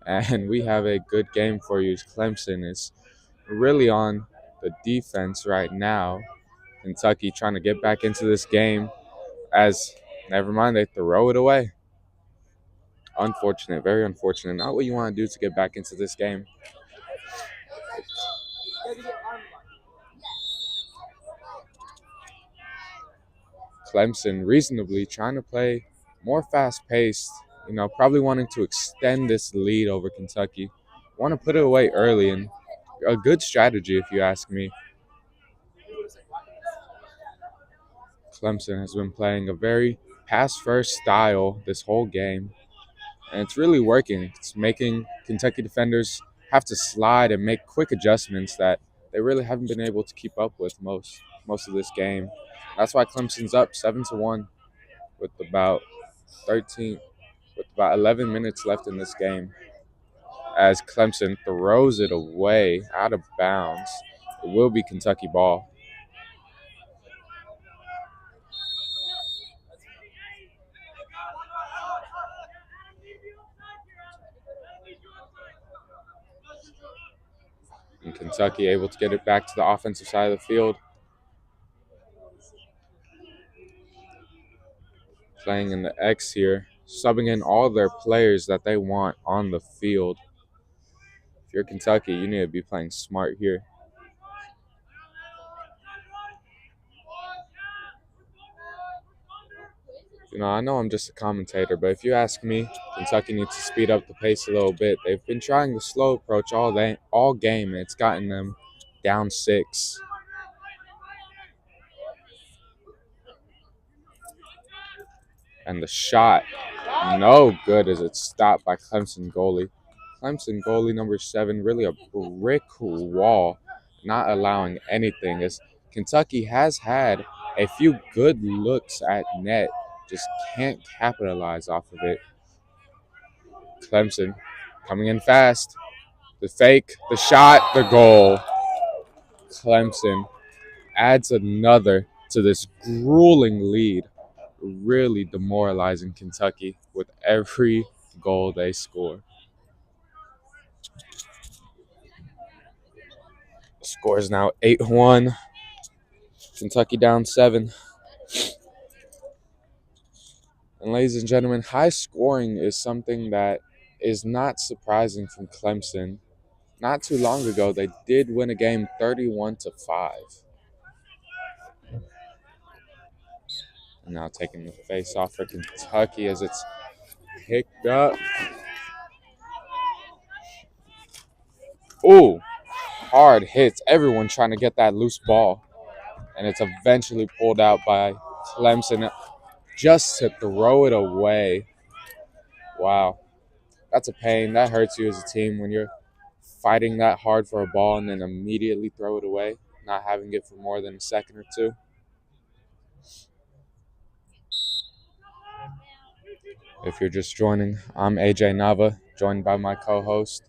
And we have a good game for you. Clemson is really on the defense right now. Kentucky trying to get back into this game as, never mind, they throw it away. Unfortunate, very unfortunate. Not what you want to do to get back into this game. Clemson reasonably trying to play more fast-paced, probably wanting to extend this lead over Kentucky. Want to put it away early, and a good strategy if you ask me. Clemson has been playing a very pass-first style this whole game, and it's really working. It's making Kentucky defenders have to slide and make quick adjustments that they really haven't been able to keep up with most of this game. That's why Clemson's up 7-1 with about 13 with about 11 minutes left in this game as Clemson throws it away out of bounds. It will be Kentucky ball. And Kentucky able to get it back to the offensive side of the field. Playing in the X here, subbing in all their players that they want on the field. If you're Kentucky, you need to be playing smart here. I know I'm just a commentator, but if you ask me, Kentucky needs to speed up the pace a little bit. They've been trying the slow approach all game, and it's gotten them down 6. And the shot, no good as it's stopped by Clemson goalie. Clemson goalie number 7, really a brick wall, not allowing anything. As Kentucky has had a few good looks at net, just can't capitalize off of it. Clemson coming in fast. The fake, the shot, the goal. Clemson adds another to this grueling lead, really demoralizing Kentucky with every goal they score. The score is now 8-1. Kentucky down 7. And ladies and gentlemen, high scoring is something that is not surprising from Clemson. Not too long ago, they did win a game 31-5. And now taking the face off for Kentucky as it's picked up. Ooh, hard hits. Everyone trying to get that loose ball. And it's eventually pulled out by Clemson just to throw it away. Wow. That's a pain. That hurts you as a team when you're fighting that hard for a ball and then immediately throw it away, not having it for more than a second or two. If you're just joining, I'm AJ Nava, joined by my co-host,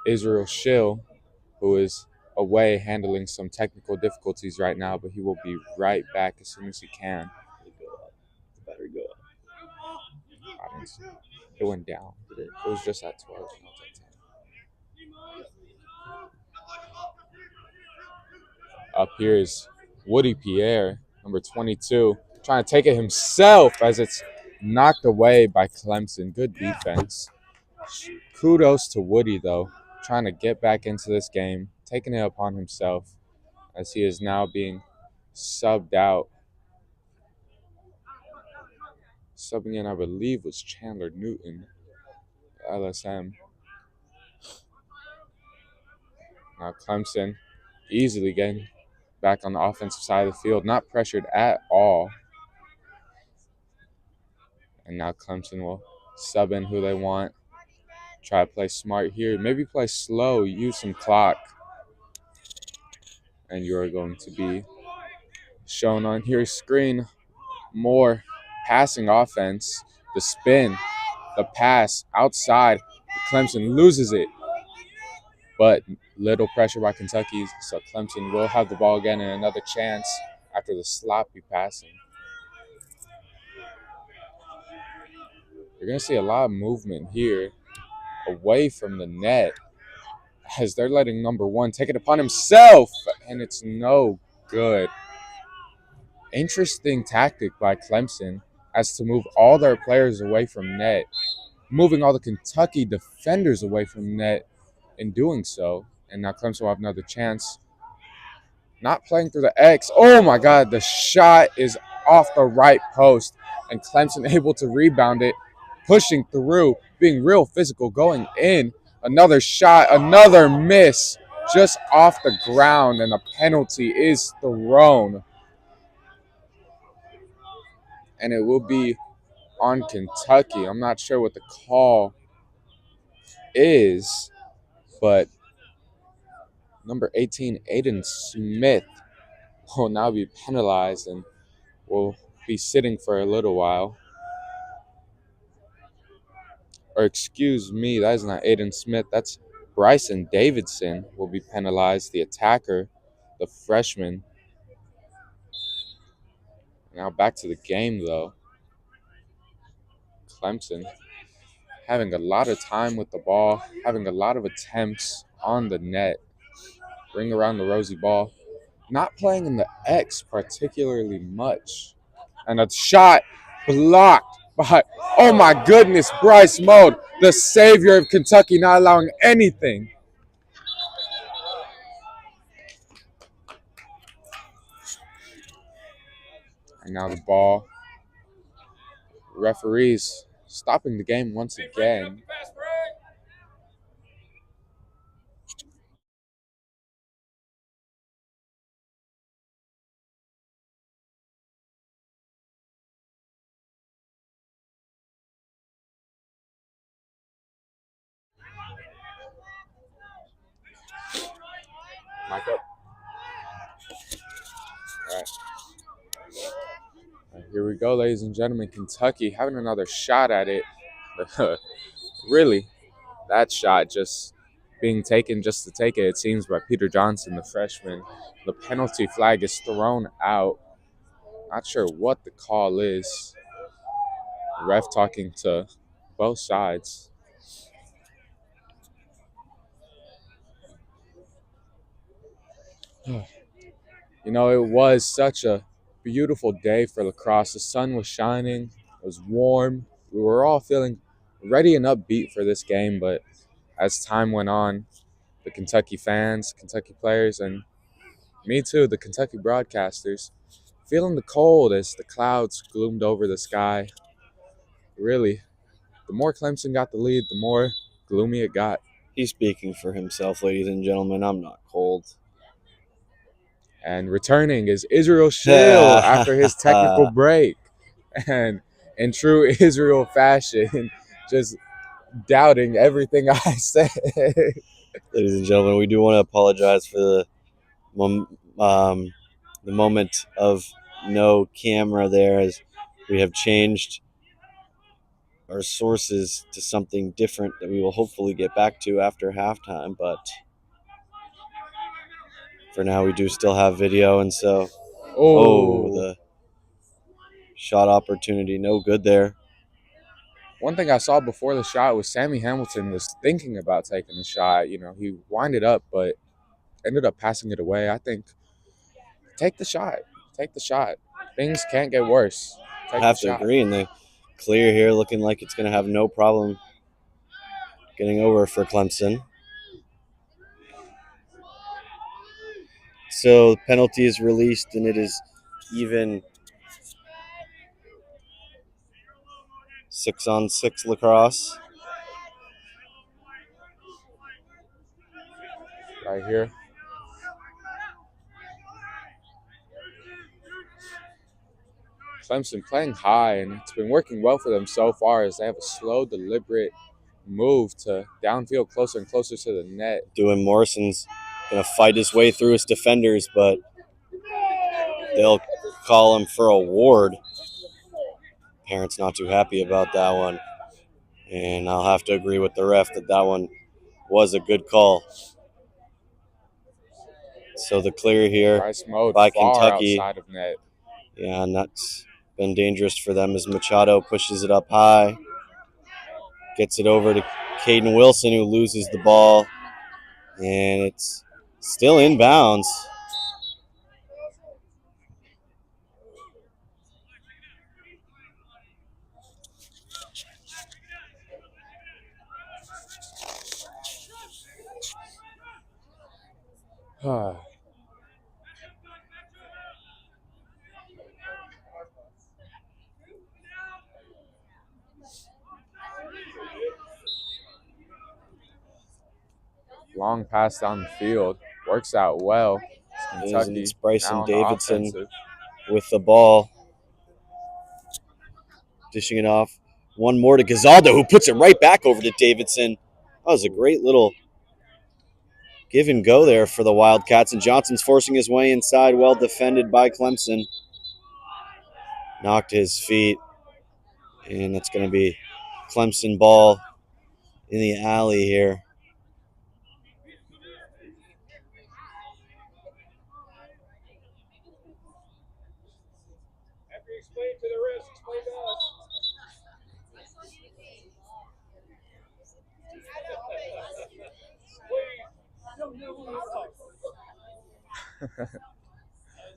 Israel Schill, who is away handling some technical difficulties right now, but he will be right back as soon as he can. Battery go up. It went down. It was just at 12. Now it's at 10. Up here is Woody Pierre, number 22, trying to take it himself as it's knocked away by Clemson. Good defense. Kudos to Woody, though, trying to get back into this game, taking it upon himself as he is now being subbed out. Subbing in, I believe, was Chandler Newton, LSM. Now Clemson easily getting back on the offensive side of the field, not pressured at all. And now Clemson will sub in who they want. Try to play smart here. Maybe play slow, use some clock. And you're going to be shown on your screen more passing offense. The spin, the pass outside. Clemson loses it. But little pressure by Kentucky, so Clemson will have the ball again and another chance after the sloppy passing. You're going to see a lot of movement here away from the net as they're letting number 1 take it upon himself, and it's no good. Interesting tactic by Clemson as to move all their players away from net, moving all the Kentucky defenders away from net in doing so. And now Clemson will have another chance. Not playing through the X. Oh my God, the shot is off the right post, and Clemson able to rebound it, pushing through, being real physical, going in. Another shot, another miss, just off the ground, and a penalty is thrown. And it will be on Kentucky. I'm not sure what the call is, but number 18, Aiden Smith, will now be penalized and will be sitting for a little while. Or excuse me, that is not Aiden Smith. That's Bryson Davidson will be penalized, the attacker, the freshman. Now back to the game, though. Clemson having a lot of time with the ball, having a lot of attempts on the net. Ring around the rosy ball. Not playing in the X particularly much. And a shot blocked by, oh my goodness, Bryce Mode, the savior of Kentucky, not allowing anything. And now the ball referees stopping the game once again. Mic up. All right. Here we go, ladies and gentlemen. Kentucky having another shot at it. Really, that shot just being taken just to take it, it seems, by Peter Johnson, the freshman. The penalty flag is thrown out. Not sure what the call is. The ref talking to both sides. You know, it was such a beautiful day for lacrosse. The sun was shining. It was warm. We were all feeling ready and upbeat for this game, but as time went on, the Kentucky fans, Kentucky players, and me too, the Kentucky broadcasters, feeling the cold as the clouds gloomed over the sky. Really, the more Clemson got the lead, the more gloomy it got. He's speaking for himself, ladies and gentlemen. I'm not cold. And returning is Israel Shield after his technical break. And in true Israel fashion, just doubting everything I said. Ladies and gentlemen, we do want to apologize for the moment of no camera there, as we have changed our sources to something different that we will hopefully get back to after halftime. But for now, we do still have video, and so the shot opportunity, no good there. One thing I saw before the shot was Sammy Hamilton was thinking about taking the shot. You know, he winded up, but ended up passing it away. I think take the shot. Take the shot. Things can't get worse. I have to agree, and the clear here looking like it's going to have no problem getting over for Clemson. So penalty is released, and it is even 6-on-6 lacrosse. Right here. Clemson playing high, and it's been working well for them so far as they have a slow, deliberate move to downfield closer and closer to the net. Dewin Morrison's going to fight his way through his defenders, but they'll call him for a ward. Parents not too happy about that one. And I'll have to agree with the ref that one was a good call. So the clear here by Kentucky. Outside of net. Yeah, and that's been dangerous for them as Machado pushes it up high. Gets it over to Caden Wilson, who loses the ball. And it's still inbounds. Long pass down the field. Works out well. Kentucky, it's Bryson Davidson with the ball. Dishing it off. One more to Gazaldo, who puts it right back over to Davidson. That was a great little give and go there for the Wildcats. And Johnson's forcing his way inside, well defended by Clemson. Knocked his feet. And that's going to be Clemson ball in the alley here.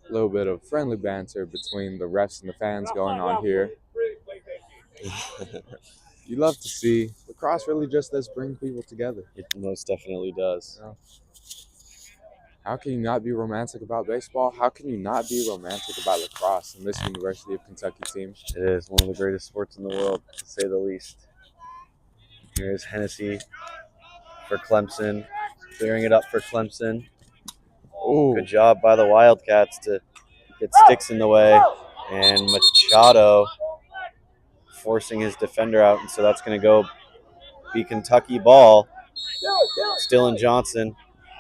A little bit of friendly banter between the refs and the fans going on here. You love to see lacrosse really just does bring people together. It most definitely does. You know? How can you not be romantic about baseball? How can you not be romantic about lacrosse in this University of Kentucky team? It is one of the greatest sports in the world, to say the least. Here's Hennessy for Clemson, clearing it up for Clemson. Ooh. Good job by the Wildcats to get sticks in the way. And Machado forcing his defender out, and so that's going to go be Kentucky ball. Still in Johnson,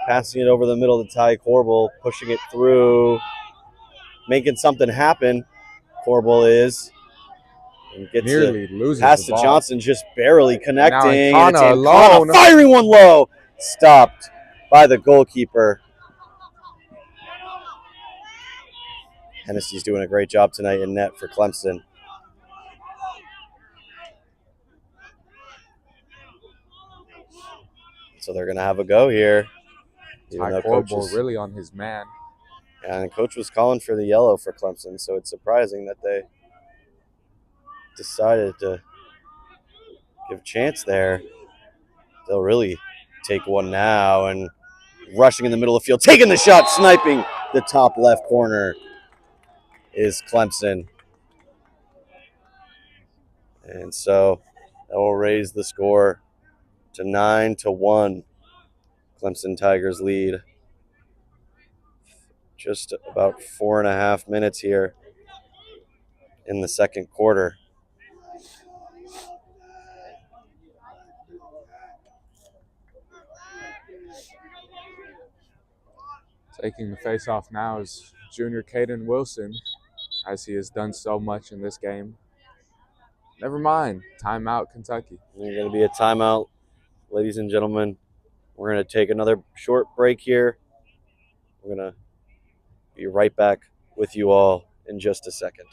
passing it over the middle to Ty Corbel, pushing it through, making something happen. Corbel is, and gets Nearly it loses past the to ball. Johnson, just barely connecting. And it's now Ancona alone. firing one low, stopped by the goalkeeper. Hennessy's doing a great job tonight in net for Clemson. So they're going to have a go here. Ty Corbel really on his man. And coach was calling for the yellow for Clemson, so it's surprising that they decided to give a chance there. They'll really take one now, and rushing in the middle of the field, taking the shot, sniping the top left corner is Clemson. And so that will raise the score to 9-1. Clemson Tigers lead. Just about 4.5 minutes here in the second quarter. Taking the face off now is junior Caden Wilson, as he has done so much in this game. Never mind. Timeout, Kentucky. There's going to be a timeout, ladies and gentlemen. We're going to take another short break here. We're going to be right back with you all in just a second.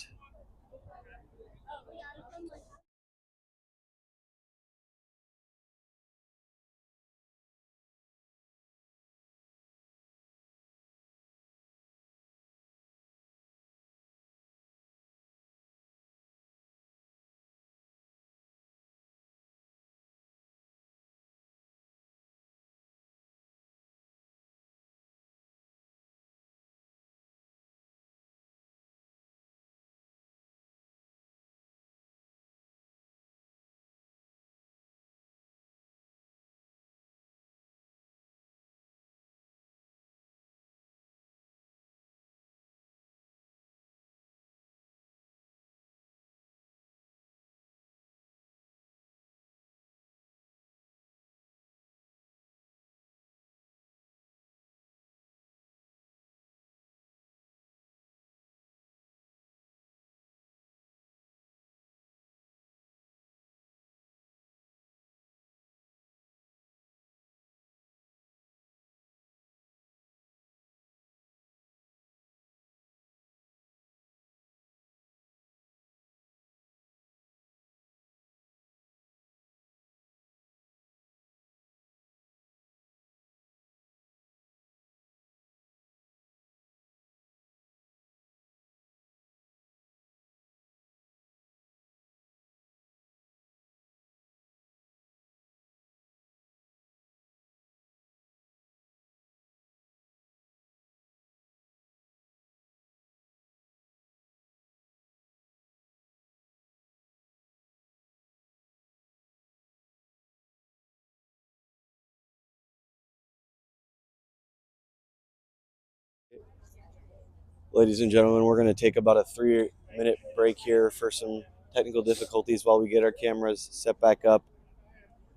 Ladies and gentlemen, we're going to take about a 3-minute break here for some technical difficulties while we get our cameras set back up.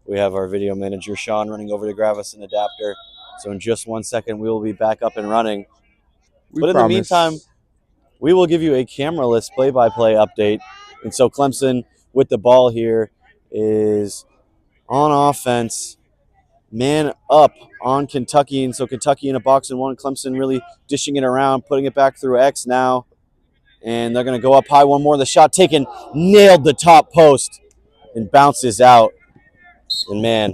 We have our video manager, Sean, running over to grab us an adapter. So in just 1 second, we will be back up and running. But in the meantime, we will give you a camera-less play-by-play update. And so Clemson, with the ball here, is on offense, man up on Kentucky. And so Kentucky in a box and one, Clemson really dishing it around, putting it back through X now. And they're going to go up high one more. The shot taken, nailed the top post and bounces out. And man,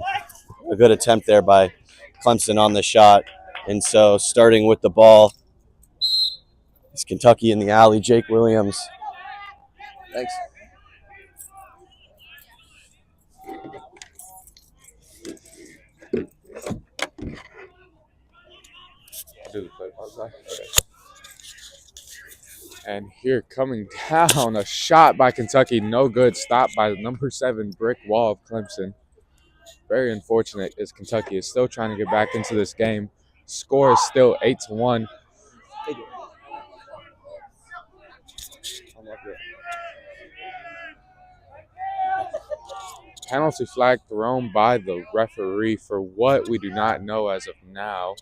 a good attempt there by Clemson on the shot. And so starting with the ball is Kentucky in the alley, Jake Williams. Thanks. do the play pause. Okay. And here coming down, a shot by Kentucky, no good. Stopped by the number 7 brick wall of Clemson. Very unfortunate as Kentucky is still trying to get back into this game. Score is still 8-1. Penalty flag thrown by the referee for what we do not know as of now.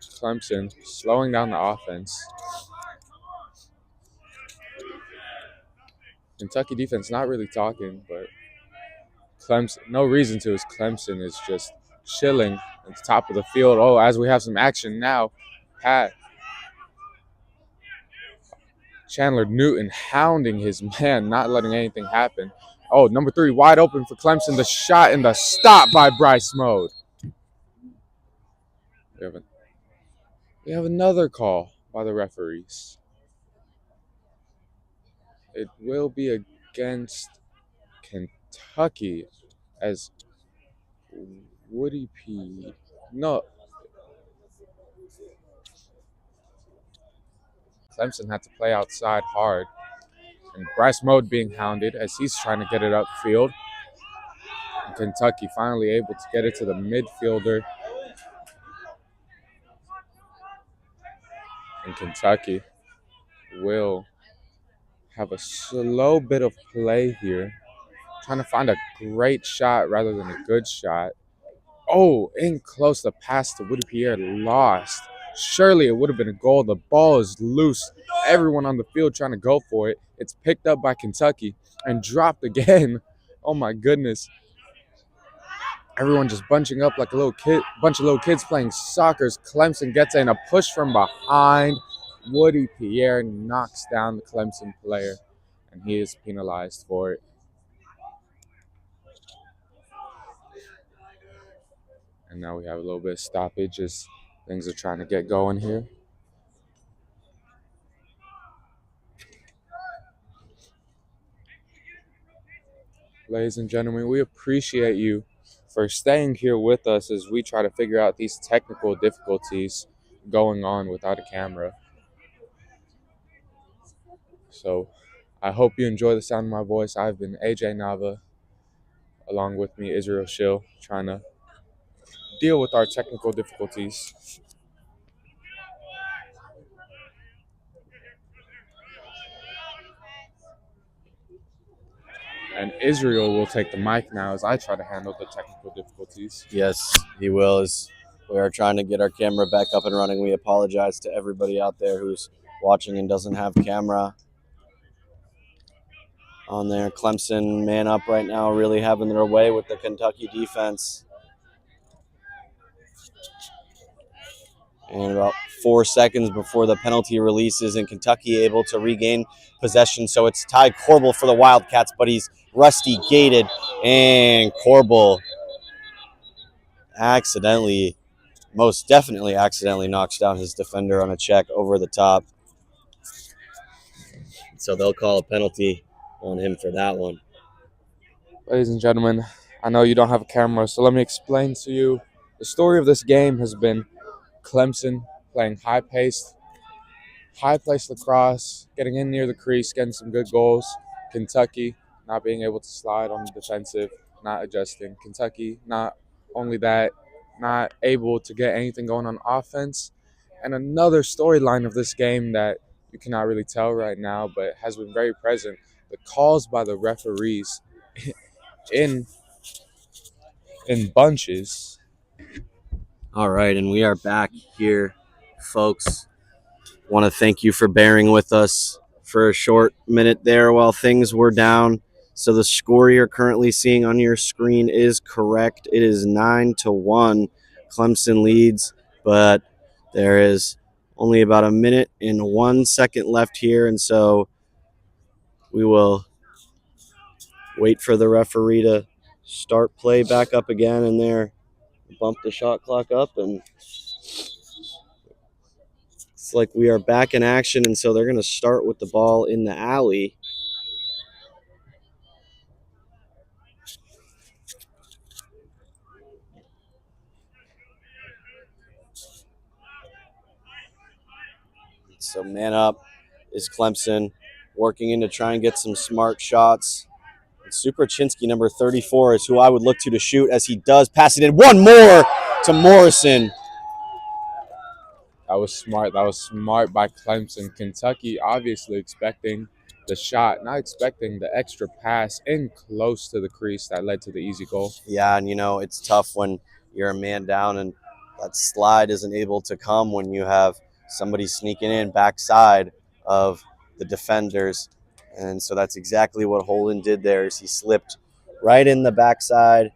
Clemson slowing down the offense. Kentucky defense not really talking, but Clemson, no reason to, as Clemson is just chilling at the top of the field. Oh, as we have some action now, Pat Chandler Newton hounding his man, not letting anything happen. Oh, number 3 wide open for Clemson. The shot and the stop by Bryce Mode. We have another call by the referees. It will be against Kentucky as Woody P. No. Clemson had to play outside hard. And Bryce Mode being hounded as he's trying to get it upfield. And Kentucky finally able to get it to the midfielder. And Kentucky will have a slow bit of play here. Trying to find a great shot rather than a good shot. Oh, in close, the pass to Woody Pierre lost. Surely it would have been a goal. The ball is loose. Everyone on the field trying to go for it. It's picked up by Kentucky and dropped again. Oh my goodness. Everyone just bunching up like a bunch of little kids playing soccer. Clemson gets in a push from behind. Woody Pierre knocks down the Clemson player, and he is penalized for it. And now we have a little bit of stoppage as things are trying to get going here. Ladies and gentlemen, we appreciate you for staying here with us as we try to figure out these technical difficulties going on without a camera. So I hope you enjoy the sound of my voice. I've been AJ Nava, along with me, Israel Shill, trying to deal with our technical difficulties. And Israel will take the mic now as I try to handle the technical difficulties. Yes, he will. As we are trying to get our camera back up and running, we apologize to everybody out there who's watching and doesn't have camera on there. Clemson man up right now, really having their way with the Kentucky defense. And about 4 seconds before the penalty releases, and Kentucky able to regain possession. So it's Ty Corbel for the Wildcats, but he's rusty gated, and Corbel most definitely accidentally knocks down his defender on a check over the top. So they'll call a penalty on him for that one. Ladies and gentlemen, I know you don't have a camera, so let me explain to you. The story of this game has been Clemson playing high-paced lacrosse, getting in near the crease, getting some good goals. Kentucky not being able to slide on the defensive, not adjusting. Kentucky, not only that, not able to get anything going on offense. And another storyline of this game that you cannot really tell right now, but has been very present, the calls by the referees in bunches. All right, and we are back here, folks. Want to thank you for bearing with us for a short minute there while things were down. So the score you're currently seeing on your screen is correct. It is 9-1. Clemson leads, but there is only about a minute and 1 second left here, and so we will wait for the referee to start play back up again, and there bump the shot clock up, and it's like we are back in action, and so they're going to start with the ball in the alley. So man up is Clemson, working in to try and get some smart shots. Super Chinsky, number 34, is who I would look to shoot as he does pass it in. One more to Morrison. That was smart. That was smart by Clemson. Kentucky obviously expecting the shot, not expecting the extra pass in close to the crease that led to the easy goal. Yeah, and it's tough when you're a man down and that slide isn't able to come when you have somebody sneaking in backside of the defenders. And so that's exactly what Holden did there is he slipped right in the backside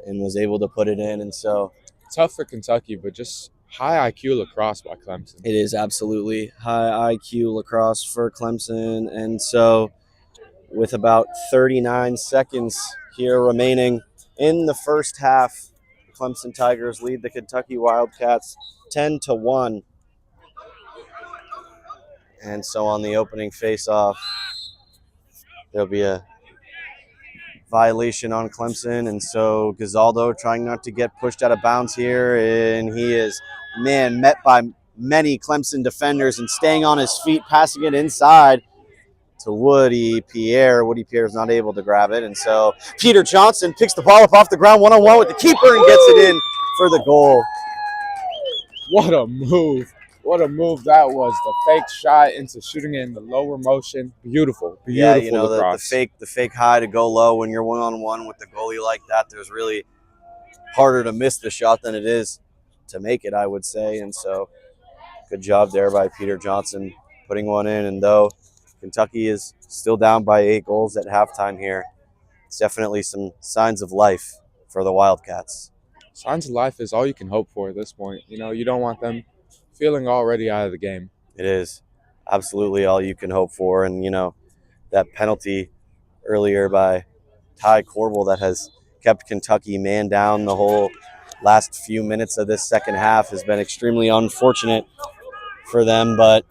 and was able to put it in. And so tough for Kentucky, but just high IQ lacrosse by Clemson. It is absolutely high IQ lacrosse for Clemson. And so with about 39 seconds here remaining in the first half, the Clemson Tigers lead the Kentucky Wildcats 10-1. And so on the opening face-off, there'll be a violation on Clemson. And so Gazaldo trying not to get pushed out of bounds here. And he is, met by many Clemson defenders and staying on his feet, passing it inside to Woody Pierre. Woody Pierre is not able to grab it. And so Peter Johnson picks the ball up off the ground one-on-one with the keeper and gets it in for the goal. What a move. What a move that was. The fake shot into shooting it in the lower motion. Beautiful. Yeah, the fake high to go low when you're one-on-one with the goalie like that. There's really harder to miss the shot than it is to make it, I would say. And so good job there by Peter Johnson putting one in. And though Kentucky is still down by 8 goals at halftime here, it's definitely some signs of life for the Wildcats. Signs of life is all you can hope for at this point. You don't want them feeling already out of the game. It is absolutely all you can hope for. And, that penalty earlier by Ty Corbel that has kept Kentucky man down the whole last few minutes of this second half has been extremely unfortunate for them. But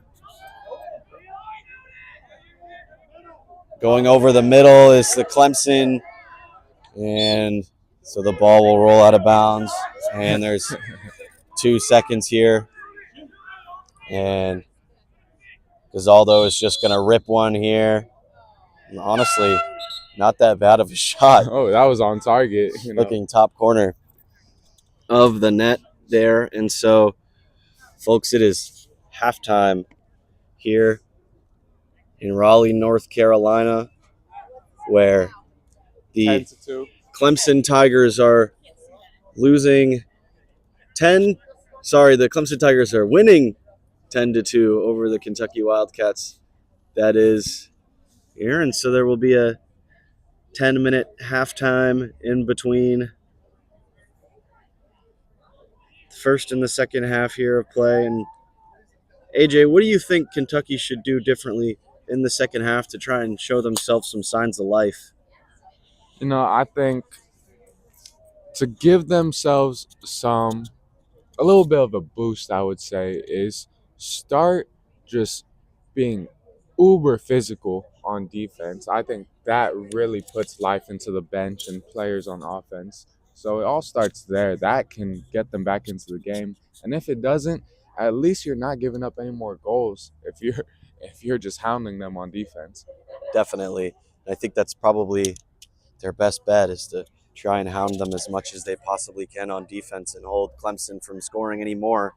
going over the middle is the Clemson, and so the ball will roll out of bounds. And there's 2 seconds here. And Gazaldo is just going to rip one here. And honestly, not that bad of a shot. Oh, that was on target. Looking top corner of the net there. And so, folks, it is halftime here in Raleigh, North Carolina, where the Clemson Tigers are losing the Clemson Tigers are winning 10-2 over the Kentucky Wildcats. That is here. And so there will be a 10-minute halftime in between the first and the second half here of play. And AJ, what do you think Kentucky should do differently in the second half to try and show themselves some signs of life? I think to give themselves a little bit of a boost, I would say, is start just being uber physical on defense. I think that really puts life into the bench and players on offense. So it all starts there. That can get them back into the game. And if it doesn't, at least you're not giving up any more goals if you're just hounding them on defense. Definitely. I think that's probably their best bet is to try and hound them as much as they possibly can on defense and hold Clemson from scoring any more.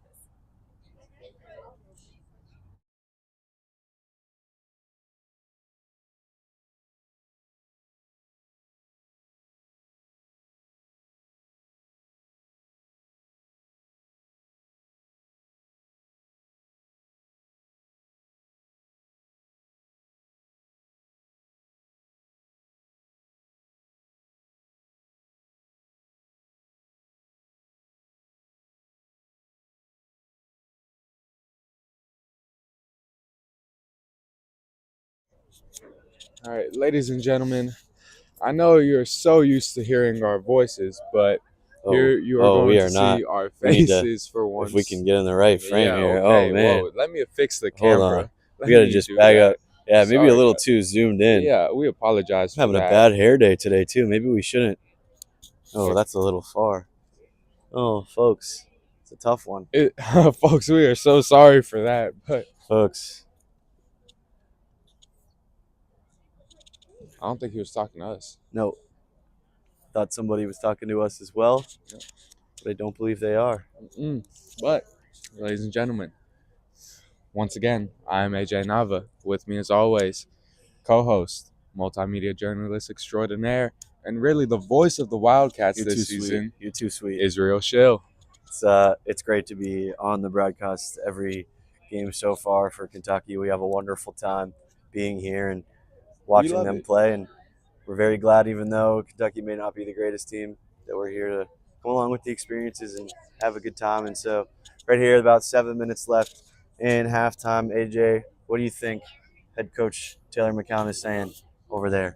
All right, ladies and gentlemen, I know you're so used to hearing our voices, but here you are going to see our faces for once. If we can get in the right frame here. Okay. Oh, man. Whoa, let me fix the camera. We got to just bag up. Yeah, maybe a little too zoomed in. Yeah, we apologize for having a bad hair day today, too. Maybe we shouldn't. Oh, that's a little far. Oh, folks, it's a tough one. Folks, we are so sorry for that, but Folks, I don't think he was talking to us. no, thought somebody was talking to us as well, but I don't believe they are. But, ladies and gentlemen, once again, I am AJ Nava. With me, as always, co-host, multimedia journalist extraordinaire, and really the voice of the Wildcats You're this too season, sweet. You're too sweet. Israel Shill. It's great to be on the broadcast every game so far for Kentucky. We have a wonderful time being here and watching them play, and we're very glad, even though Kentucky may not be the greatest team, that we're here to come along with the experiences and have a good time. And so right here, about 7 minutes left in halftime. AJ, what do you think head coach Taylor McCown is saying over there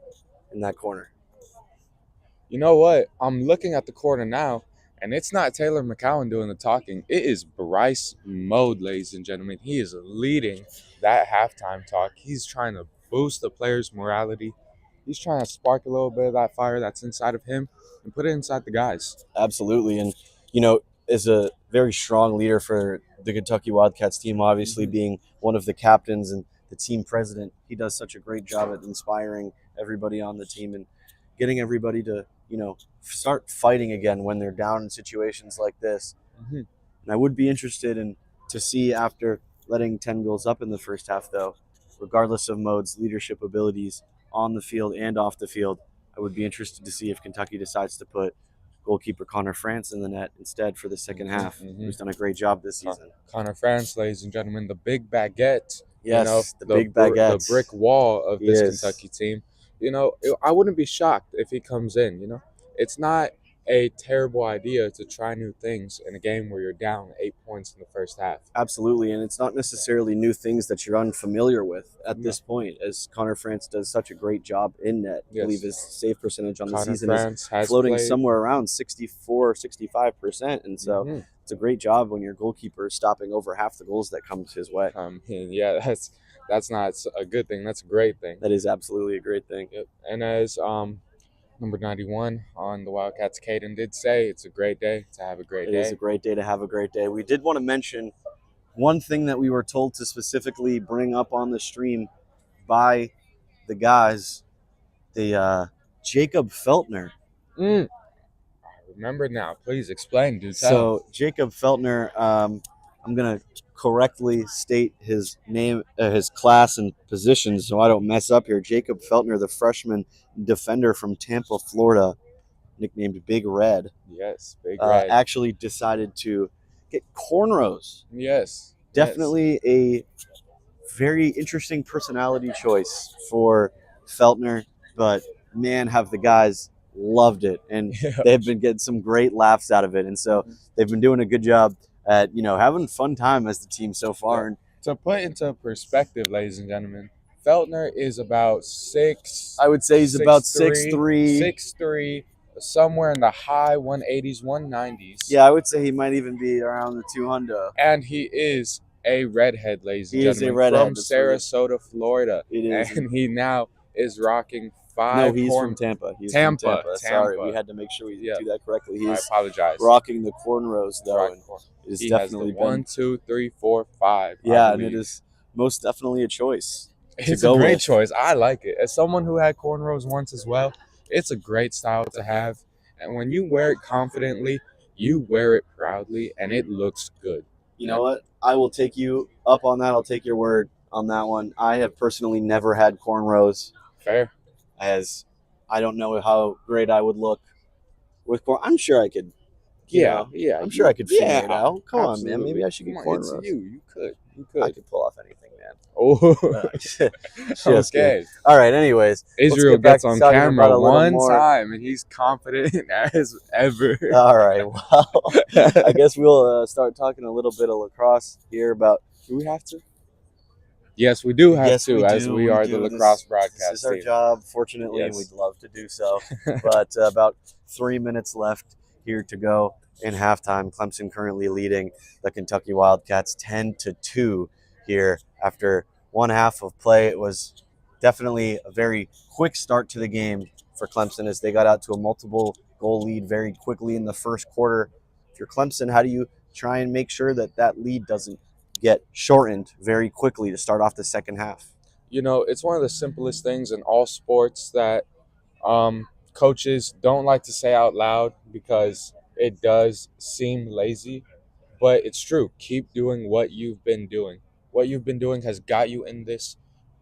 in that corner? You know what? I'm looking at the corner now, and it's not Taylor McCowan doing the talking. It is Bryce Mode, ladies and gentlemen. He is leading that halftime talk. He's trying to boost the players' morality. He's trying to spark a little bit of that fire that's inside of him and put it inside the guys. Absolutely. And, is a very strong leader for the Kentucky Wildcats team, obviously being one of the captains and the team president. He does such a great job at inspiring everybody on the team and getting everybody to, start fighting again when they're down in situations like this. And I would be interested to see, after letting 10 goals up in the first half, though, regardless of Mode's leadership abilities on the field and off the field, I would be interested to see if Kentucky decides to put goalkeeper Connor France in the net instead for the second half, who's done a great job this season. Connor France, ladies and gentlemen, the big baguette. Yes, the big baguette. The brick wall of this Kentucky team. I wouldn't be shocked if he comes in, It's not a terrible idea to try new things in a game where you're down 8 points in the first half. Absolutely, and it's not necessarily new things that you're unfamiliar with at this point, as Connor France does such a great job in net. I believe his save percentage on the season is floating somewhere around 64-65%, and so it's a great job when your goalkeeper is stopping over half the goals that comes his way. That's not a good thing. That's a great thing. That is absolutely a great thing. Yep. And as number 91 on the Wildcats, Caden, did say, it's a great day to have a great day. It is a great day to have a great day. We did want to mention one thing that we were told to specifically bring up on the stream by the guys, the Jacob Feltner. I remember now. Please explain, dude. So Jacob Feltner, I'm going to correctly state his name, his class and position so I don't mess up here. Jacob Feltner, the freshman defender from Tampa, Florida, nicknamed Big Red. Yes, Big Red. Actually decided to get cornrows. Yes. Definitely a very interesting personality choice for Feltner, but man, have the guys loved it, and they've been getting some great laughs out of it, and so they've been doing a good job at having fun time as the team so far. And to put into perspective, ladies and gentlemen, Feltner is about 6. I would say he's about 6'3", 6'3", somewhere in the high 180s, 190s. Yeah, I would say he might even be around the 200. And he is a redhead, ladies and gentlemen, is a redhead from Sarasota, Florida. It is, and he now is rocking 5. No, he's from Tampa. He's from Tampa. Sorry, we had to make sure we do that correctly. I apologize. Rocking the cornrows though. It he definitely has the 1, 2, 3, 4, 5. Yeah, and it is most definitely a choice. It's a great choice. I like it. As someone who had cornrows once as well, it's a great style to have. And when you wear it confidently, you wear it proudly, and it looks good. You know what? I will take you up on that. I'll take your word on that one. I have personally never had cornrows. Fair. As I don't know how great I would look with corn. I'm sure I could. I'm sure I could figure it out. Come on, man. Maybe I should get cornrows. It's you. You could. I could pull off anything, man. Oh. Just kidding. All right. Anyways, Israel gets on camera one time, and he's confident as ever. All right. Well, I guess we'll start talking a little bit of lacrosse here about. Do we have to? Yes, we do have to, as we are the lacrosse broadcast team. This is our job, fortunately, and we'd love to do so. But about 3 minutes left here to go in halftime. Clemson currently leading the Kentucky Wildcats 10-2 here after one half of play. It was definitely a very quick start to the game for Clemson as they got out to a multiple goal lead very quickly in the first quarter. If you're Clemson, how do you try and make sure that lead doesn't get shortened very quickly to start off the second half. You know, it's one of the simplest things in all sports that coaches don't like to say out loud because it does seem lazy, but it's true. Keep doing what you've been doing. What you've been doing has got you in this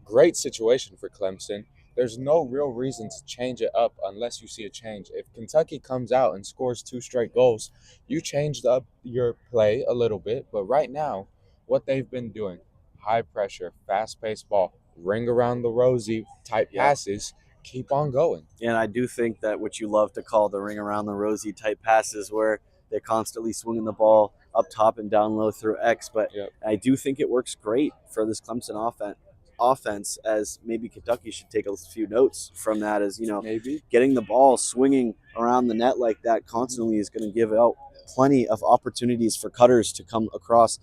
great situation for Clemson. There's no real reason to change it up unless you see a change. If Kentucky comes out and scores 2 straight goals, you changed up your play a little bit. But right now, what they've been doing, high pressure, fast paced ball, ring around the rosy type passes, keep on going. And I do think that what you love to call the ring around the rosy type passes, where they're constantly swinging the ball up top and down low through X. But I do think it works great for this Clemson offense, as maybe Kentucky should take a few notes from that, as Maybe. getting the ball swinging around the net like that constantly is going to give out plenty of opportunities for cutters to come across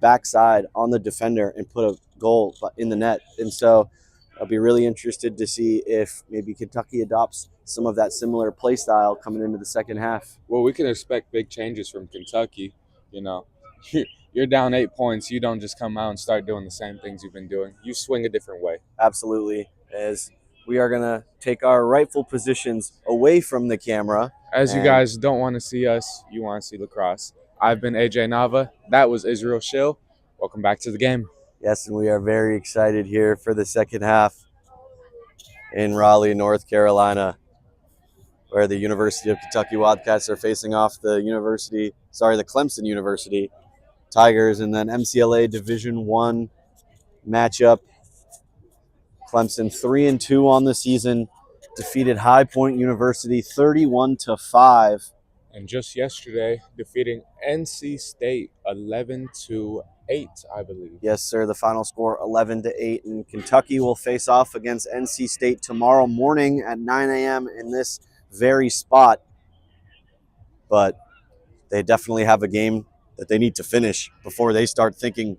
backside on the defender and put a goal in the net. And so I'll be really interested to see if maybe Kentucky adopts some of that similar play style coming into the second half. Well, we can expect big changes from Kentucky. You know, you're down 8 points. You don't just come out and start doing the same things you've been doing. You swing a different way. Absolutely. As we are going to take our rightful positions away from the camera. As you guys don't want to see us, you want to see lacrosse. I've been AJ Nava. That was Israel Schill. Welcome back to the game. Yes, and we are very excited here for the second half in Raleigh, North Carolina, where the University of Kentucky Wildcats are facing off the Clemson University Tigers, and then MCLA Division I matchup. Clemson 3-2 on the season, defeated High Point University 31-5. And just yesterday, defeating NC State 11-8, I believe. Yes, sir. The final score 11-8, and Kentucky will face off against NC State tomorrow morning at 9 a.m. in this very spot. But they definitely have a game that they need to finish before they start thinking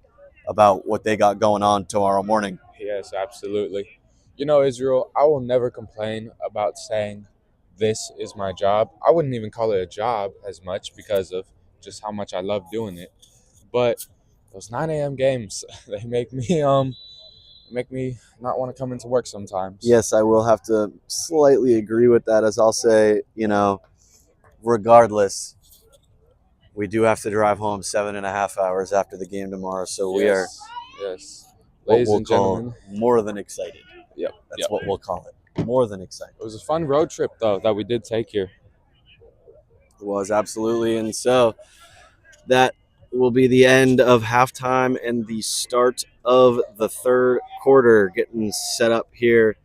about what they got going on tomorrow morning. Yes, absolutely. You know, Israel, I will never complain about saying this is my job. I wouldn't even call it a job as much because of just how much I love doing it. But those 9 a.m. games, they make me not want to come into work sometimes. Yes, I will have to slightly agree with that, as I'll say, regardless, we do have to drive home 7.5 hours after the game tomorrow. So we are, ladies and gentlemen, more than excited. Yep. That's what we'll call it. More than excited. It was a fun road trip, though, that we did take here. It was, absolutely. And so that will be the end of halftime and the start of the third quarter, getting set up here.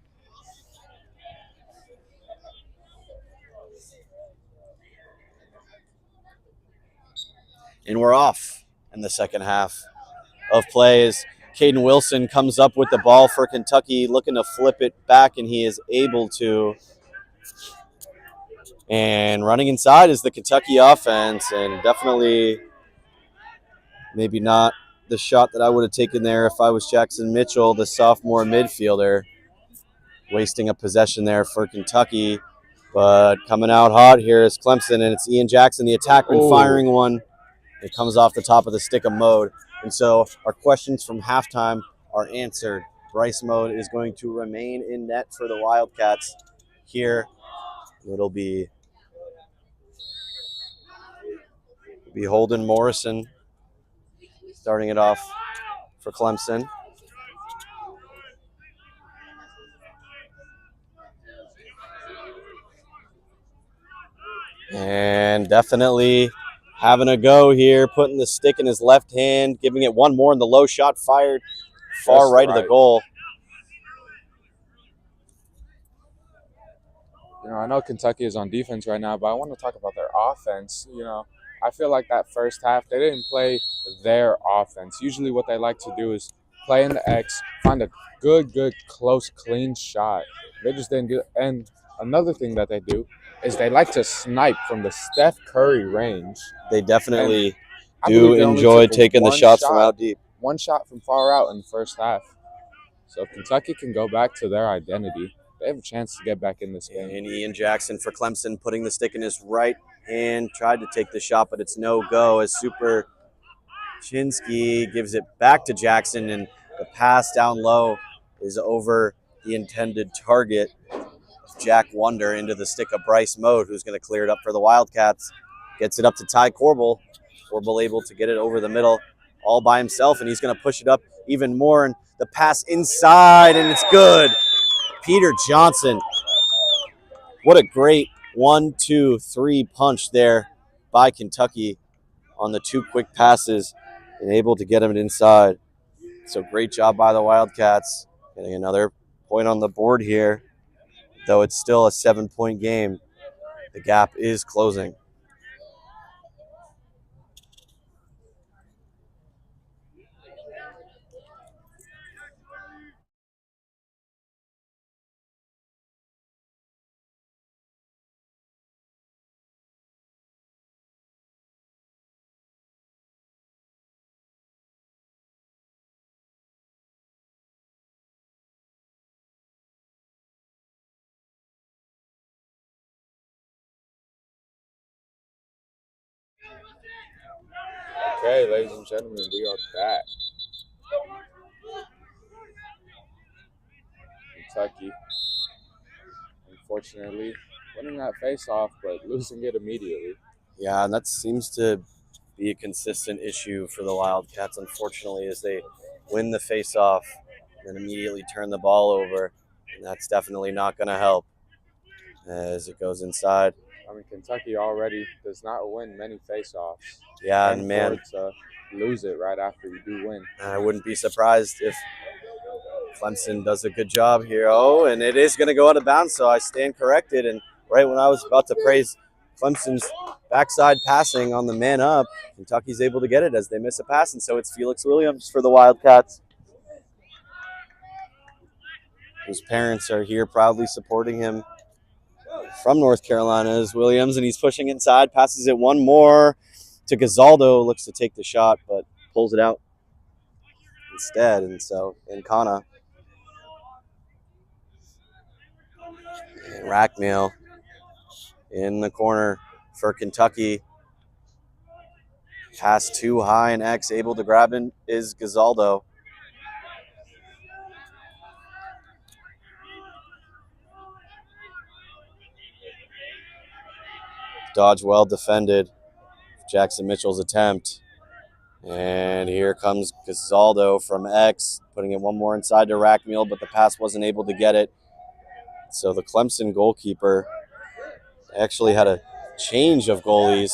And we're off in the second half of play as Caden Wilson comes up with the ball for Kentucky, looking to flip it back, and he is able to. And running inside is the Kentucky offense, and definitely maybe not the shot that I would have taken there if I was Jackson Mitchell, the sophomore midfielder, wasting a possession there for Kentucky. But coming out hot here is Clemson, and it's Ian Jackson, the attackman, firing one. It comes off the top of the stick of Mode. And so our questions from halftime are answered. Bryce Mode is going to remain in net for the Wildcats here. It'll be Holden Morrison starting it off for Clemson. And definitely having a go here, putting the stick in his left hand, giving it one more, and the low shot fired far right of the goal. You know, I know Kentucky is on defense right now, but I want to talk about their offense. You know, I feel like that first half, they didn't play their offense. Usually what they like to do is play in the X, find a good, close, clean shot. They just didn't do it. And another thing that they do is they like to snipe from the Steph Curry range. They definitely do enjoy taking the shots from out deep. One shot from far out in the first half. So if Kentucky can go back to their identity, they have a chance to get back in this game. And Ian Jackson for Clemson putting the stick in his right hand, tried to take the shot, but it's no go as Super Chinsky gives it back to Jackson, and the pass down low is over the intended target of Jack Wonder into the stick of Bryce Mode, who's going to clear it up for the Wildcats. Gets it up to Ty Corbel. Corbel able to get it over the middle all by himself, and he's going to push it up even more, and the pass inside, and it's good. Peter Johnson. What a great 1-2-3 punch there by Kentucky on the two quick passes and able to get him inside. So great job by the Wildcats. Getting another point on the board here. Though it's still a 7-point game, the gap is closing. Okay, ladies and gentlemen, we are back. Kentucky, unfortunately, winning that face-off, but losing it immediately. Yeah, and that seems to be a consistent issue for the Wildcats, unfortunately, as they win the face-off and then immediately turn the ball over. And that's definitely not going to help as it goes inside. I mean, Kentucky already does not win many face-offs. Yeah, and man, to lose it right after you do win. I wouldn't be surprised if Clemson does a good job here. Oh, and it is going to go out of bounds, so I stand corrected. And right when I was about to praise Clemson's backside passing on the man up, Kentucky's able to get it as they miss a pass, and so it's Felix Williams for the Wildcats, whose parents are here proudly supporting him from North Carolina as Williams, and he's pushing inside, passes it one more to Gazaldo, looks to take the shot, but pulls it out instead, and so Nkana. And Rackmeal in the corner for Kentucky. Pass too high, and X able to grab it is Gazaldo. Dodge well defended. Jackson Mitchell's attempt. And here comes Gazaldo from X, putting it one more inside to Rackmeal, but the pass wasn't able to get it. So the Clemson goalkeeper actually had a change of goalies.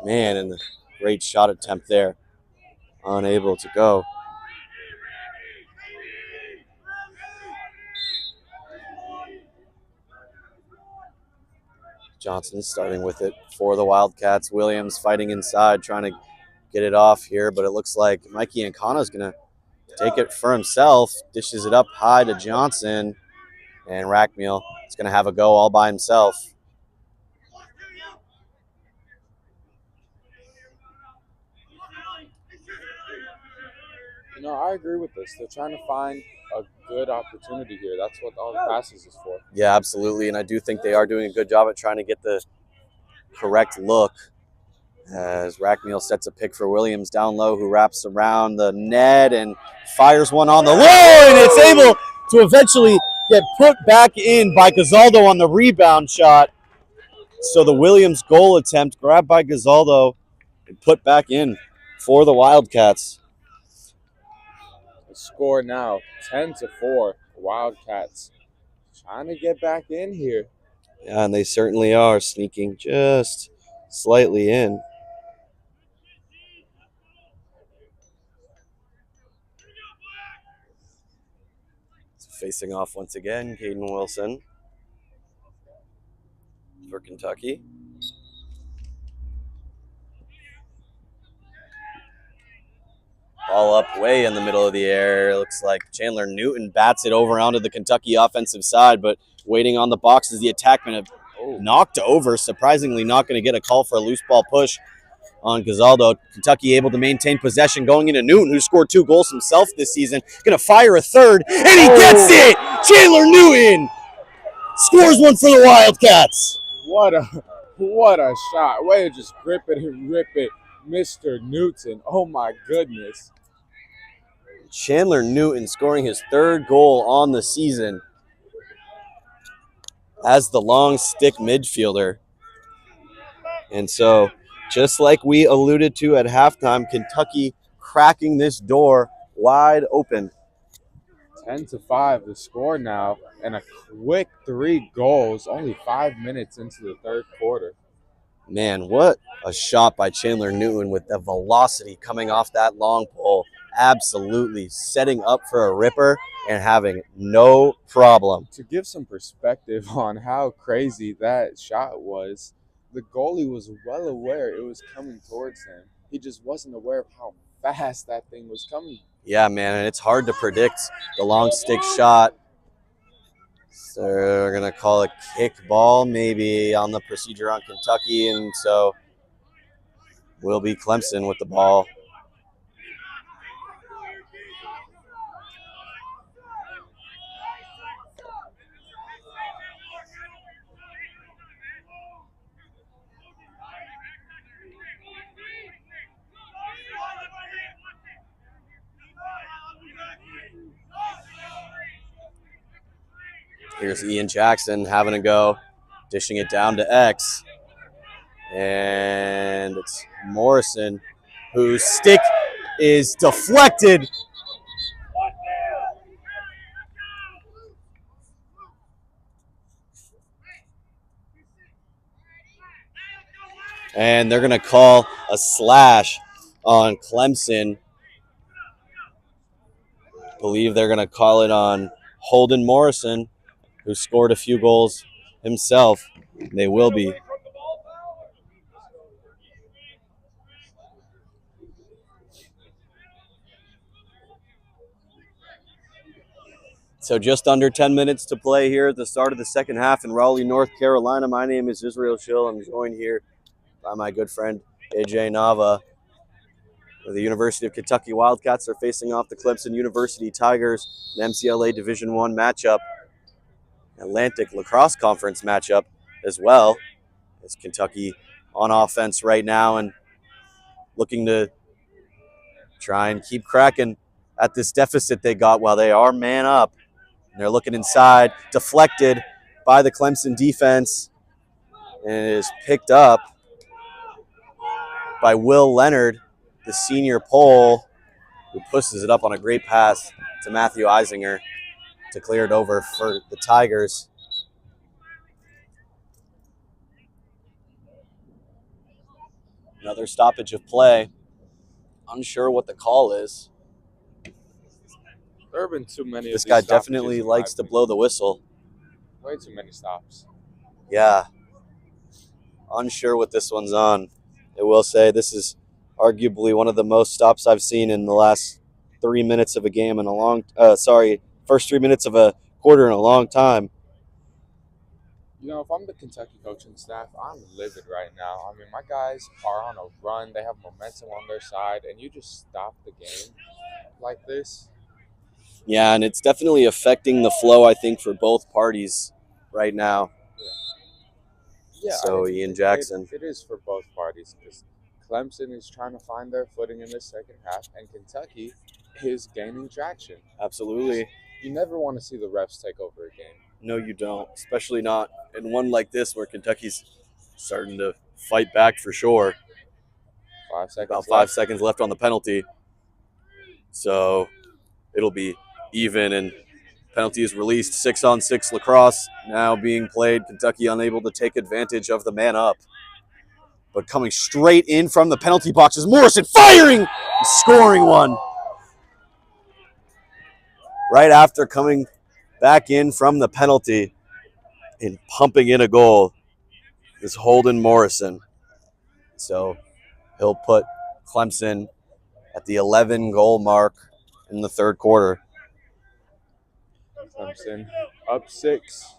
Man, and the great shot attempt there. Unable to go. Johnson starting with it for the Wildcats. Williams fighting inside, trying to get it off here, but it looks like Mikey Nkana is going to take it for himself. Dishes it up high to Johnson, and Rackmeal is going to have a go all by himself. You know, I agree with this. They're trying to find a good opportunity here. That's what all the passes is for. Yeah, absolutely, and I do think they are doing a good job at trying to get the correct look as Rackmeal sets a pick for Williams down low, who wraps around the net and fires one on the low, and it's able to eventually get put back in by Gazaldo on the rebound shot. So the Williams goal attempt grabbed by Gazaldo and put back in for the Wildcats. The score now 10-4. Wildcats trying to get back in here. Yeah, and they certainly are sneaking just slightly in. Facing off once again, Caden Wilson for Kentucky. Ball up way in the middle of the air. Looks like Chandler Newton bats it over onto the Kentucky offensive side, but waiting on the box is the attackman have knocked over. Surprisingly not going to get a call for a loose ball push on Gazaldo. Kentucky able to maintain possession going into Newton, who scored 2 goals himself this season. Going to fire a third, and he gets it! Chandler Newton scores one for the Wildcats. What a shot. Way to just grip it and rip it. Mr. Newton. Oh my goodness. Chandler Newton scoring his third goal on the season as the long stick midfielder. And so, just like we alluded to at halftime, Kentucky cracking this door wide open. 10-5 the score now, and a quick 3 goals, only 5 minutes into the third quarter. Man, what a shot by Chandler Newton with the velocity coming off that long pole. Absolutely setting up for a ripper and having no problem. To give some perspective on how crazy that shot was, the goalie was well aware it was coming towards him. He just wasn't aware of how fast that thing was coming. Yeah, man, and it's hard to predict the long stick shot. So we're going to call a kick ball maybe on the procedure on Kentucky, and so will be Clemson with the ball. Here's Ian Jackson having a go, dishing it down to X. And it's Morrison, whose stick is deflected. And they're going to call a slash on Clemson. I believe they're going to call it on Holden Morrison, who scored a few goals himself. They will be. So just under 10 minutes to play here at the start of the second half in Raleigh, North Carolina. My name is Israel Schill. I'm joined here by my good friend AJ Nava. The University of Kentucky Wildcats are facing off the Clemson University Tigers, an MCLA Division I matchup, Atlantic Lacrosse Conference matchup as well. As Kentucky on offense right now and looking to try and keep cracking at this deficit they got while they are man up. And they're looking inside, deflected by the Clemson defense, and it is picked up by Will Leonard, the senior pole, who pushes it up on a great pass to Matthew Eisinger to clear it over for the Tigers. Another stoppage of play. Unsure what the call is. There have been too many. This guy definitely likes to blow the whistle. Way too many stops. Yeah. Unsure what this one's on. I will say this is arguably one of the most stops I've seen in the last 3 minutes of a game in a long first 3 minutes of a quarter in a long time. You know, if I'm the Kentucky coaching staff, I'm livid right now. I mean, my guys are on a run. They have momentum on their side, and you just stop the game like this. Yeah, and it's definitely affecting the flow, I think, for both parties right now. Yeah. So Ian Jackson. It is for both parties because Clemson is trying to find their footing in the second half, and Kentucky is gaining traction. Absolutely. You never want to see the refs take over a game. No, you don't, especially not in one like this where Kentucky's starting to fight back for sure. 5 seconds About 5 seconds left on the penalty. So it'll be even, and penalty is released. 6-on-6 lacrosse now being played. Kentucky unable to take advantage of the man up. But coming straight in from the penalty box is Morrison firing and scoring one. Right after coming back in from the penalty and pumping in a goal is Holden Morrison. So he'll put Clemson at the 11-goal mark in the third quarter. Clemson up 6.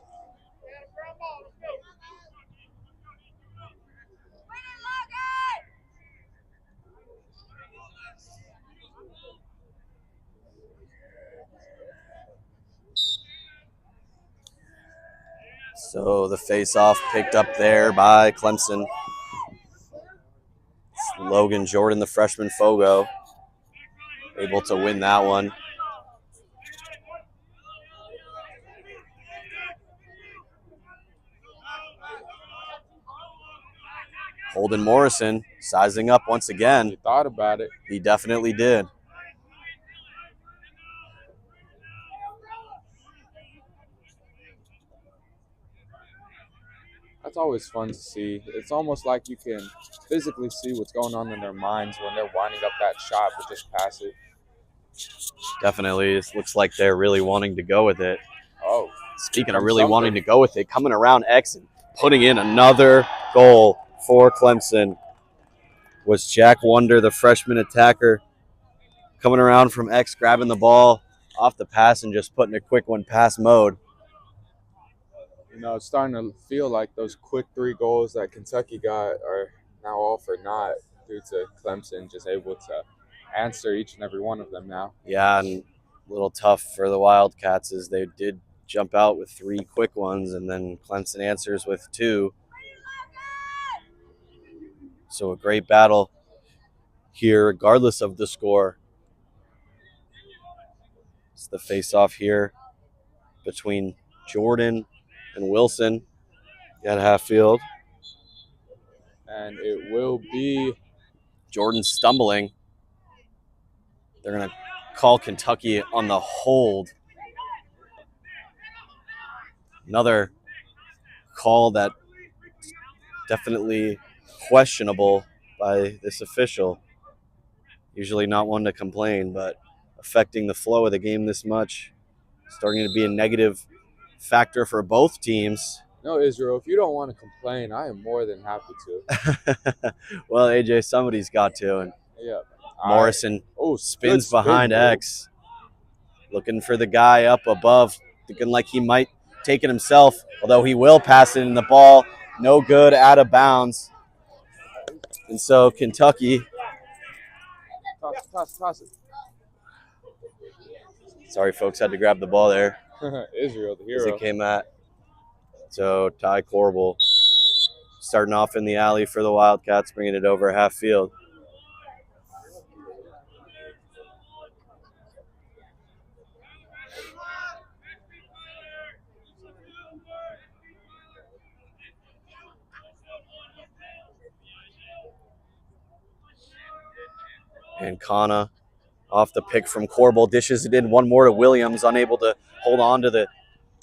So the face-off picked up there by Clemson. Logan Jordan, the freshman Fogo, able to win that one. Holden Morrison sizing up once again. He thought about it. He definitely did. That's always fun to see. It's almost like you can physically see what's going on in their minds when they're winding up that shot, but just pass it. Definitely. It looks like they're really wanting to go with it. Oh. Speaking of really wanting to go with it, coming around X and putting in another goal for Clemson was Jack Wonder, the freshman attacker, coming around from X, grabbing the ball off the pass and just putting a quick one pass mode. You know, it's starting to feel like those quick 3 goals that Kentucky got are now all for naught due to Clemson just able to answer each and every one of them now. Yeah, and a little tough for the Wildcats as they did jump out with 3 quick ones, and then Clemson answers with 2. So a great battle here, regardless of the score. It's the face-off here between Jordan and Wilson at half field. And it will be Jordan stumbling. They're going to call Kentucky on the hold. Another call that definitely questionable by this official. Usually not one to complain, but affecting the flow of the game this much, starting to be a negative factor for both teams. No, Israel, if you don't want to complain, I am more than happy to. Well, AJ, somebody's got to. And yeah. Morrison spins behind X, looking for the guy up above, thinking like he might take it himself, although he will pass it in the ball. No good, out of bounds. And so Kentucky. Toss it. Sorry, folks, had to grab the ball there. Israel, the hero. As it came at. So Ty Corbel starting off in the alley for the Wildcats, bringing it over half field. And Kana off the pick from Corbel, dishes it in, one more to Williams, unable to hold on to the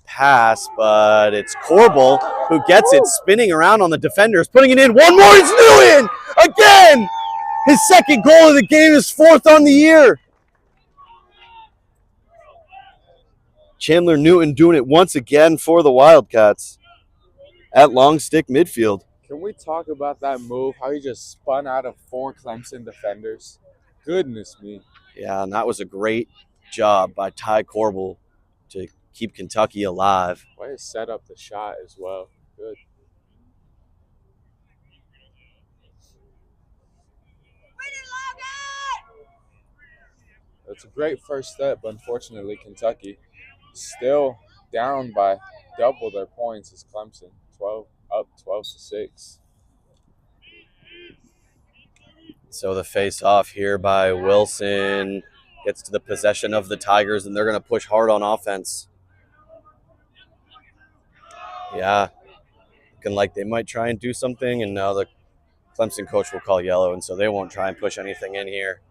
pass, but it's Corbel who gets it, spinning around on the defenders, putting it in. One more, it's Newton again. His second goal of the game, is 4th on the year. Chandler Newton doing it once again for the Wildcats at long stick midfield. Can we talk about that move, how he just spun out of 4 Clemson defenders? Goodness me. Yeah, and that was a great job by Ty Corbel to keep Kentucky alive. Way to set up the shot as well. Good. It's a great first step, but unfortunately Kentucky still down by double their points as Clemson, 12-6. So the face-off here by Wilson gets to the possession of the Tigers, and they're going to push hard on offense. Yeah, looking like they might try and do something, and now the Clemson coach will call yellow, and so they won't try and push anything in here.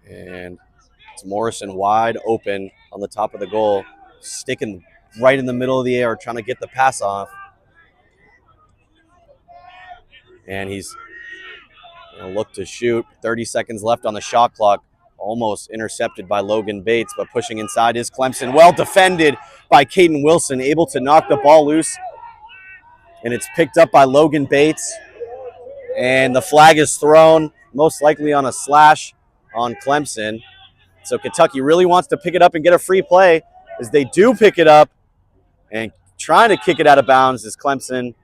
And it's Morrison wide open on the top of the goal, sticking right in the middle of the air, trying to get the pass off. And he's going to look to shoot. 30 seconds left on the shot clock. Almost intercepted by Logan Bates, but pushing inside is Clemson. Well defended by Caden Wilson, able to knock the ball loose. And it's picked up by Logan Bates. And the flag is thrown, most likely on a slash on Clemson. So Kentucky really wants to pick it up and get a free play. as they do pick it up and trying to kick it out of bounds is Clemson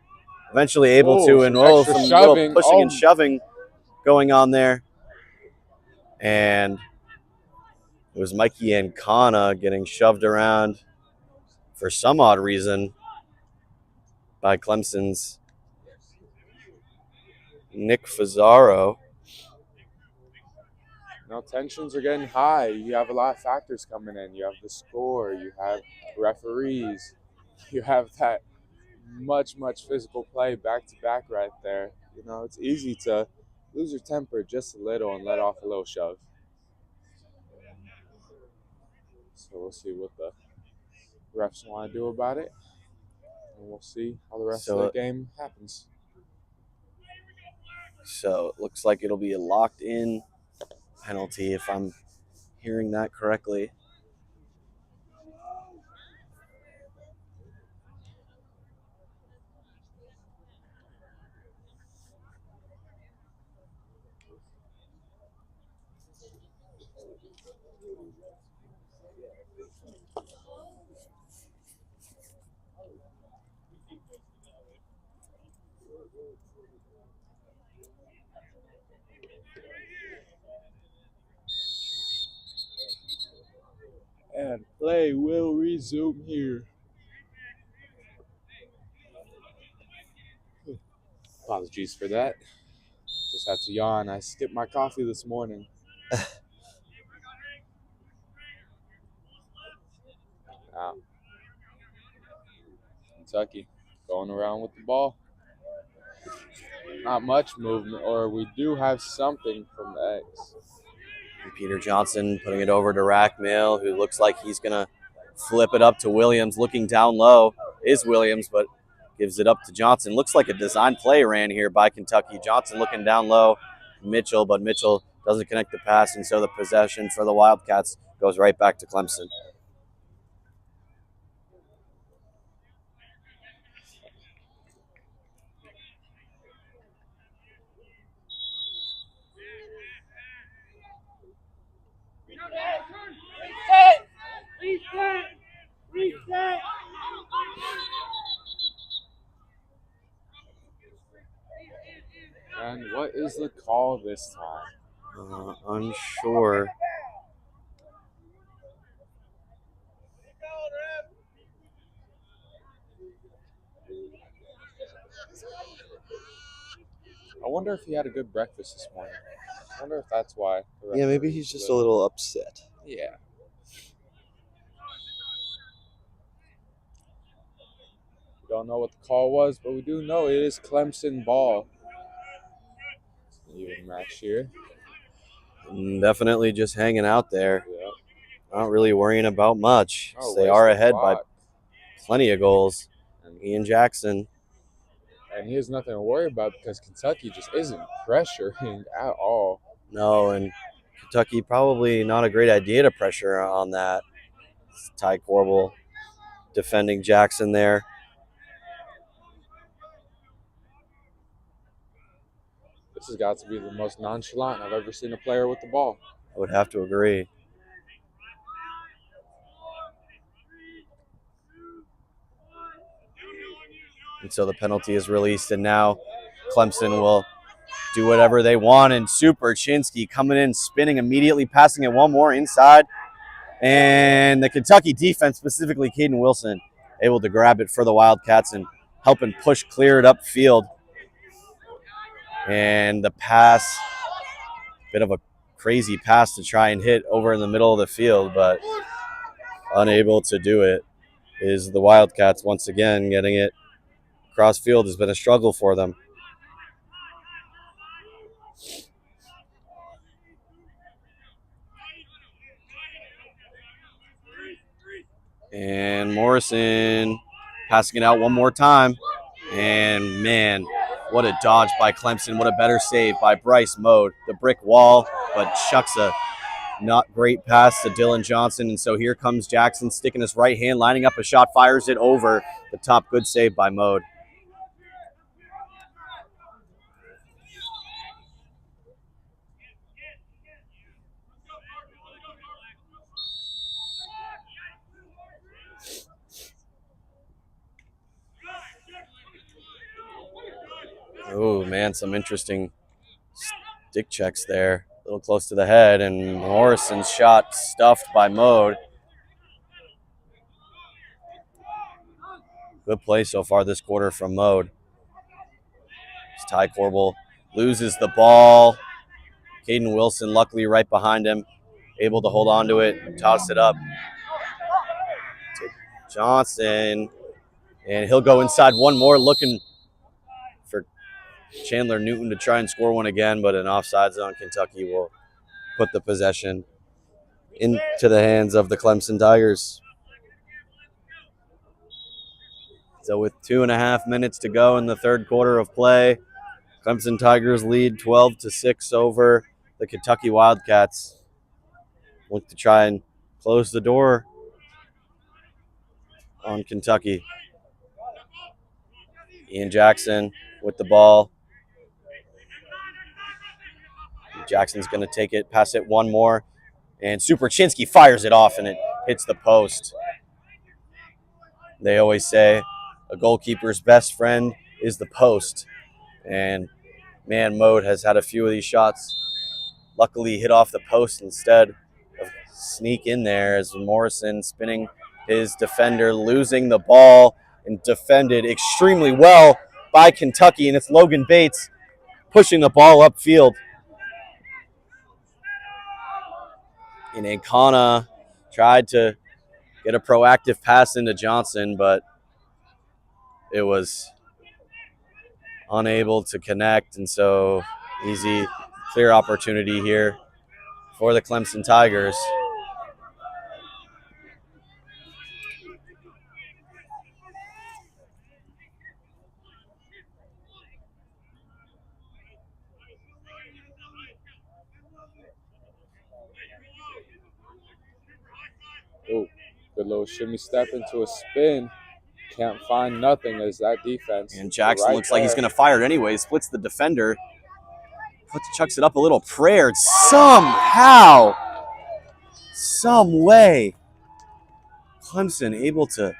eventually able to, and extra some little shoving. pushing and shoving going on there. And it was Mikey Ancona getting shoved around for some odd reason by Clemson's Nick Fazzaro. Now tensions are getting high. You have a lot of factors coming in. You have the score. You have referees. You have that much physical play back to back right there. You know, it's easy to lose your temper just a little and let off a little shove. So we'll see what the refs want to do about it, and we'll see how the rest of the game happens. So it looks like it'll be a locked-in penalty, if I'm hearing that correctly. And play will resume here. Apologies for that. Just had to yawn. I skipped my coffee this morning. Kentucky going around with the ball. Not much movement, or we do have something from the Eggs. Peter Johnson putting it over to Rackmail, who looks like he's going to flip it up to Williams. Looking down low is Williams, but gives it up to Johnson. Looks like a design play ran here by Kentucky. Johnson looking down low, Mitchell, but Mitchell doesn't connect the pass, and so the possession for the Wildcats goes right back to Clemson. Reset. And what is the call this time? Unsure. I wonder if he had a good breakfast this morning. I wonder if that's why. Yeah, maybe he's just a little upset. Yeah. We don't know what the call was, but we do know it is Clemson ball. Even match here. Definitely just hanging out there. Yeah. Not really worrying about much. They are ahead by plenty of goals. Ian Jackson. And he has nothing to worry about because Kentucky just isn't pressuring at all. No, and Kentucky probably not a great idea to pressure on that. It's Ty Corbel defending Jackson there. This has got to be the most nonchalant I've ever seen a player with the ball. I would have to agree. And so the penalty is released, and now Clemson will do whatever they want. And Super Chinsky coming in, spinning, immediately passing it one more inside. And the Kentucky defense, specifically Caden Wilson, able to grab it for the Wildcats and helping push clear it upfield. And the pass, bit of a crazy pass to try and hit over in the middle of the field, but unable to do it is the Wildcats once again. Getting it cross field has been a struggle for them. And Morrison passing it out one more time. And man, what a dodge by Clemson. What a better save by Bryce Mode. The brick wall, but chucks a not great pass to Dylan Johnson. And so here comes Jackson sticking his right hand, lining up a shot, fires it over the top. Good save by Mode. Oh, man, some interesting stick checks there. A little close to the head, and Morrison's shot stuffed by Mode. Good play so far this quarter from Mode. Ty Corbel loses the ball. Caden Wilson, luckily right behind him, able to hold on to it and toss it up to Johnson. And he'll go inside one more, looking for Chandler Newton to try and score one again, but an offside zone. Kentucky will put the possession into the hands of the Clemson Tigers. So with 2.5 minutes to go in the third quarter of play, Clemson Tigers lead 12-6 over the Kentucky Wildcats. Look to try and close the door on Kentucky. Ian Jackson with the ball. Jackson's going to take it, pass it one more, and Superchinsky fires it off, and it hits the post. They always say a goalkeeper's best friend is the post, and man, Mode has had a few of these shots luckily hit off the post instead of sneak in there, as Morrison spinning his defender, losing the ball, and defended extremely well by Kentucky, and it's Logan Bates pushing the ball upfield. And Ancona tried to get a proactive pass into Johnson, but it was unable to connect, and so easy, clear opportunity here for the Clemson Tigers. Oh, good little shimmy step into a spin. Can't find nothing as that defense. And Jackson looks like he's going to fire it anyway. Splits the defender. Chucks it up a little prayer. Somehow, some way, Clemson able to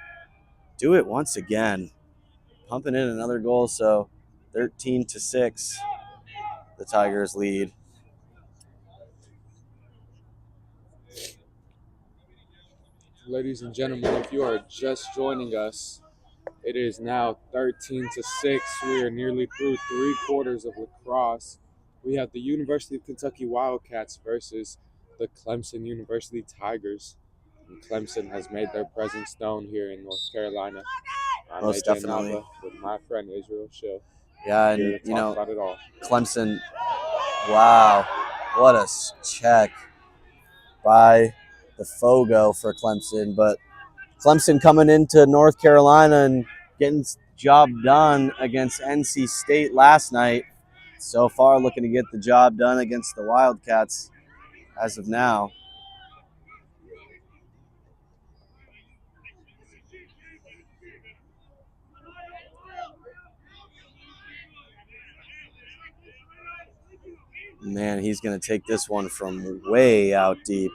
do it once again. Pumping in another goal, so 13-6, the Tigers lead. Ladies and gentlemen, if you are just joining us, it is now 13-6. We are nearly through 3/4 of lacrosse. We have the University of Kentucky Wildcats versus the Clemson University Tigers. And Clemson has made their presence known here in North Carolina. I'm Most AJ definitely. Nava with my friend Israel Schill. Yeah, Here and to talk about it all. Clemson, wow, what a check by the Fogo for Clemson. But Clemson coming into North Carolina and getting job done against NC State last night. So far looking to get the job done against the Wildcats as of now. Man, he's going to take this one from way out deep.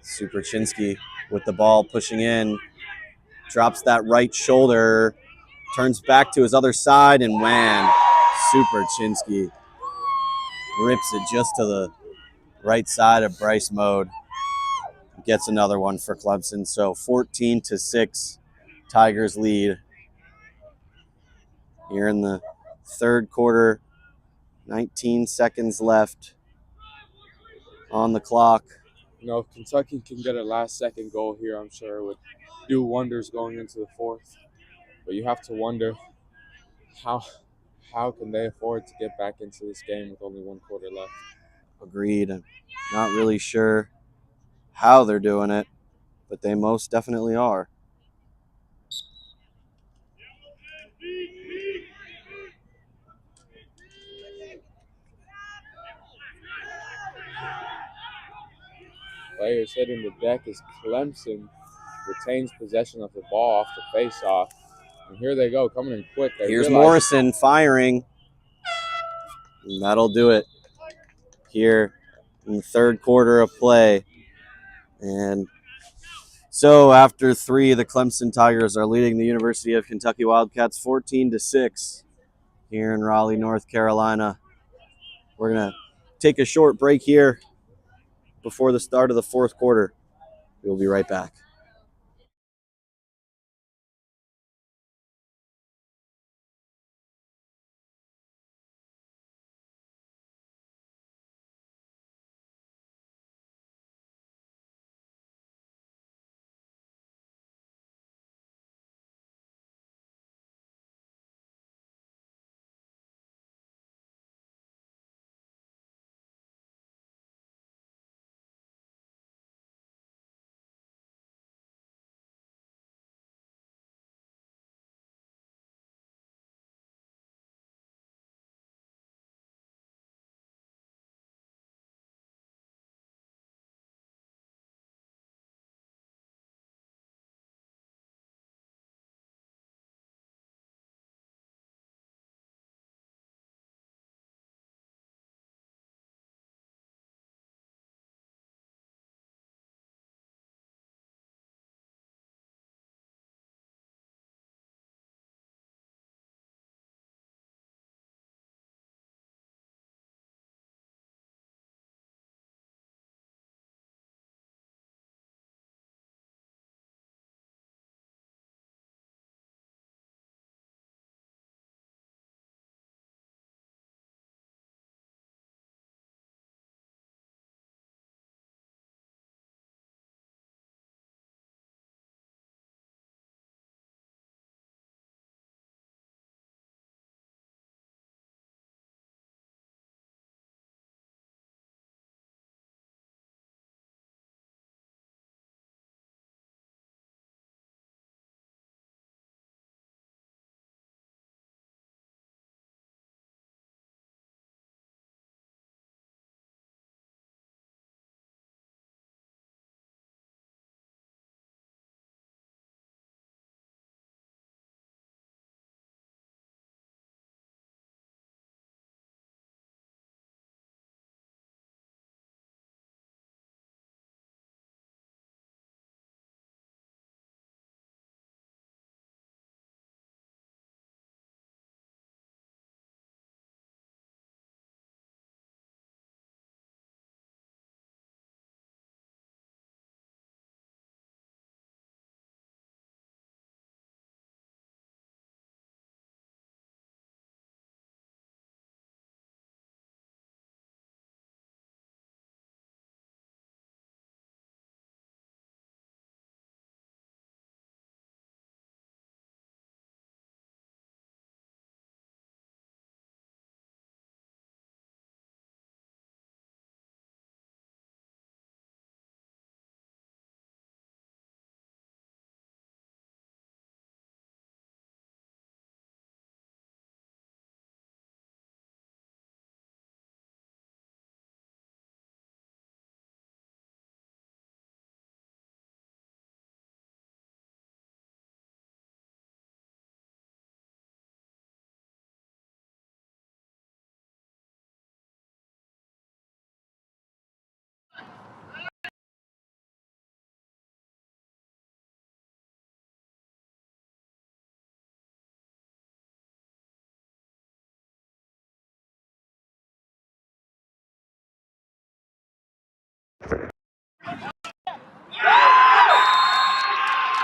Superchinsky with the ball pushing in. Drops that right shoulder. Turns back to his other side, and man, Superchinsky rips it just to the right side of Bryce Mode. Gets another one for Clemson. So 14-6, Tigers lead. Here in the third quarter, 19 seconds left on the clock. You know, if Kentucky can get a last-second goal here, I'm sure it would do wonders going into the fourth. But you have to wonder how can they afford to get back into this game with only 1 quarter left. Agreed. I'm not really sure how they're doing it, but they most definitely are. Players hitting the deck as Clemson retains possession of the ball off the face-off. And here they go, coming in quick. Here's Morrison firing. And that'll do it here in the third quarter of play. And So after 3, the Clemson Tigers are leading the University of Kentucky Wildcats 14-6 here in Raleigh, North Carolina. We're going to take a short break here before the start of the fourth quarter. We'll be right back.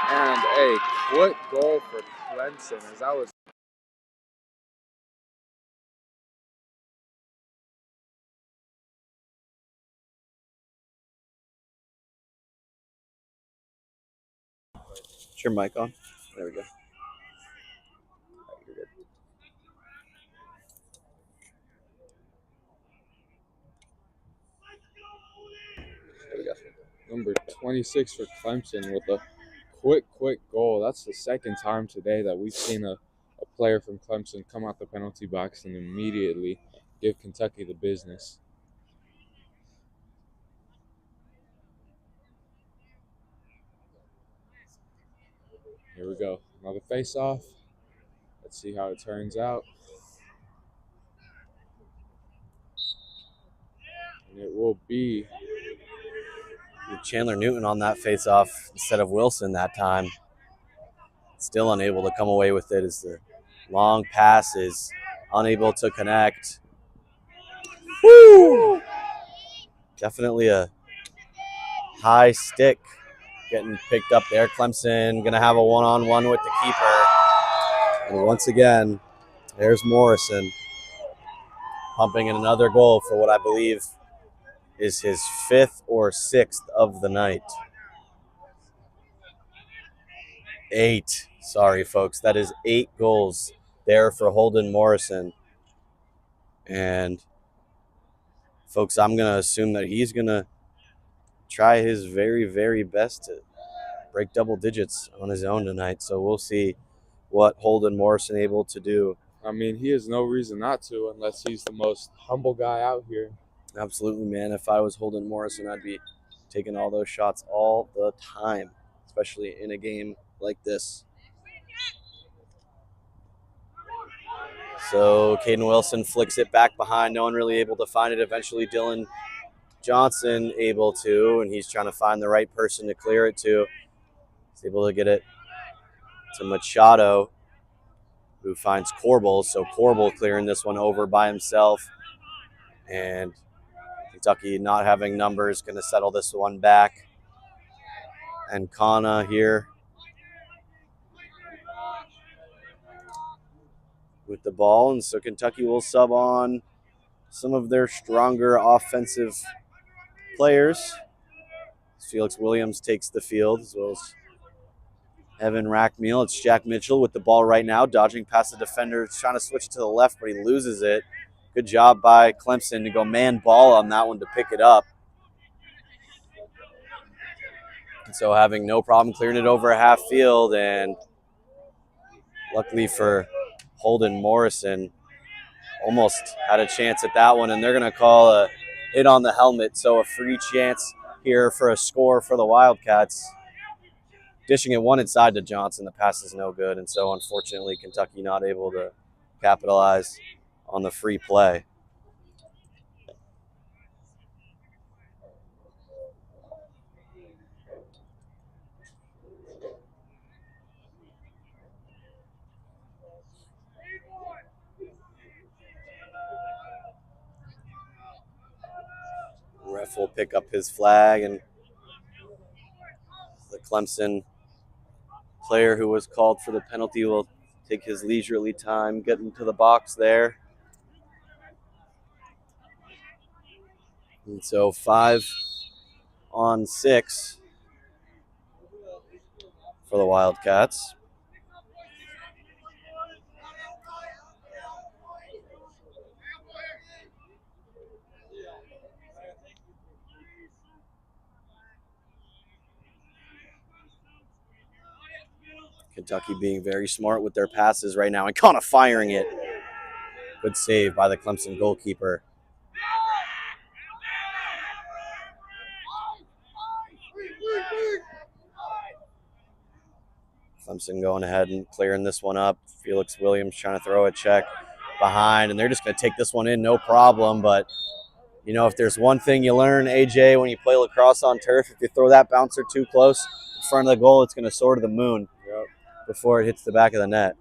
And a quick goal for Clemson as that was Is your mic on? There we go. there we go. Number 26 for Clemson with a quick goal. That's the second time today that we've seen a player from Clemson come out the penalty box and immediately give Kentucky the business. Here we go. Another face-off. Let's see how it turns out. And it will be with Chandler Newton on that face-off instead of Wilson that time. Still unable to come away with it as the long pass is unable to connect. Woo! Definitely a high stick getting picked up there. Clemson going to have a one-on-one with the keeper. And once again, there's Morrison pumping in another goal for what I believe is his 5th or 6th of the night. 8. Sorry, folks. That is 8 goals there for Holden Morrison. And, folks, I'm going to assume that he's going to try his very, very best to break double digits on his own tonight. So we'll see what Holden Morrison able to do. I mean, he has no reason not to unless he's the most humble guy out here. Absolutely, man. If I was Holden Morrison, I'd be taking all those shots all the time, especially in a game like this. So Caden Wilson flicks it back behind. No one really able to find it. Eventually, Dylan Johnson able to, and he's trying to find the right person to clear it to. He's able to get it to Machado, who finds Corbel. So Corbel clearing this one over by himself. And Kentucky not having numbers, going to settle this one back. And Kana here with the ball. And so Kentucky will sub on some of their stronger offensive players. Felix Williams takes the field, as well as Evan Rackmeal. It's Jack Mitchell with the ball right now, dodging past the defender, trying to switch it to the left, but he loses it. Good job by Clemson to go man ball on that one to pick it up. And so having no problem clearing it over half field, and luckily for Holden Morrison, almost had a chance at that one, and they're going to call a hit on the helmet, so a free chance here for a score for the Wildcats. Dishing it one inside to Johnson. The pass is no good, and so unfortunately Kentucky not able to capitalize on the free play. Ref will pick up his flag, and the Clemson player who was called for the penalty will take his leisurely time getting to the box there. And so 5-on-6 for the Wildcats. Kentucky being very smart with their passes right now and kind of firing it. Good save by the Clemson goalkeeper. Clemson going ahead and clearing this one up. Felix Williams trying to throw a check behind, and they're just going to take this one in, no problem. But, you know, if there's one thing you learn, AJ, when you play lacrosse on turf, if you throw that bouncer too close in front of the goal, it's going to soar to the moon before it hits the back of the net.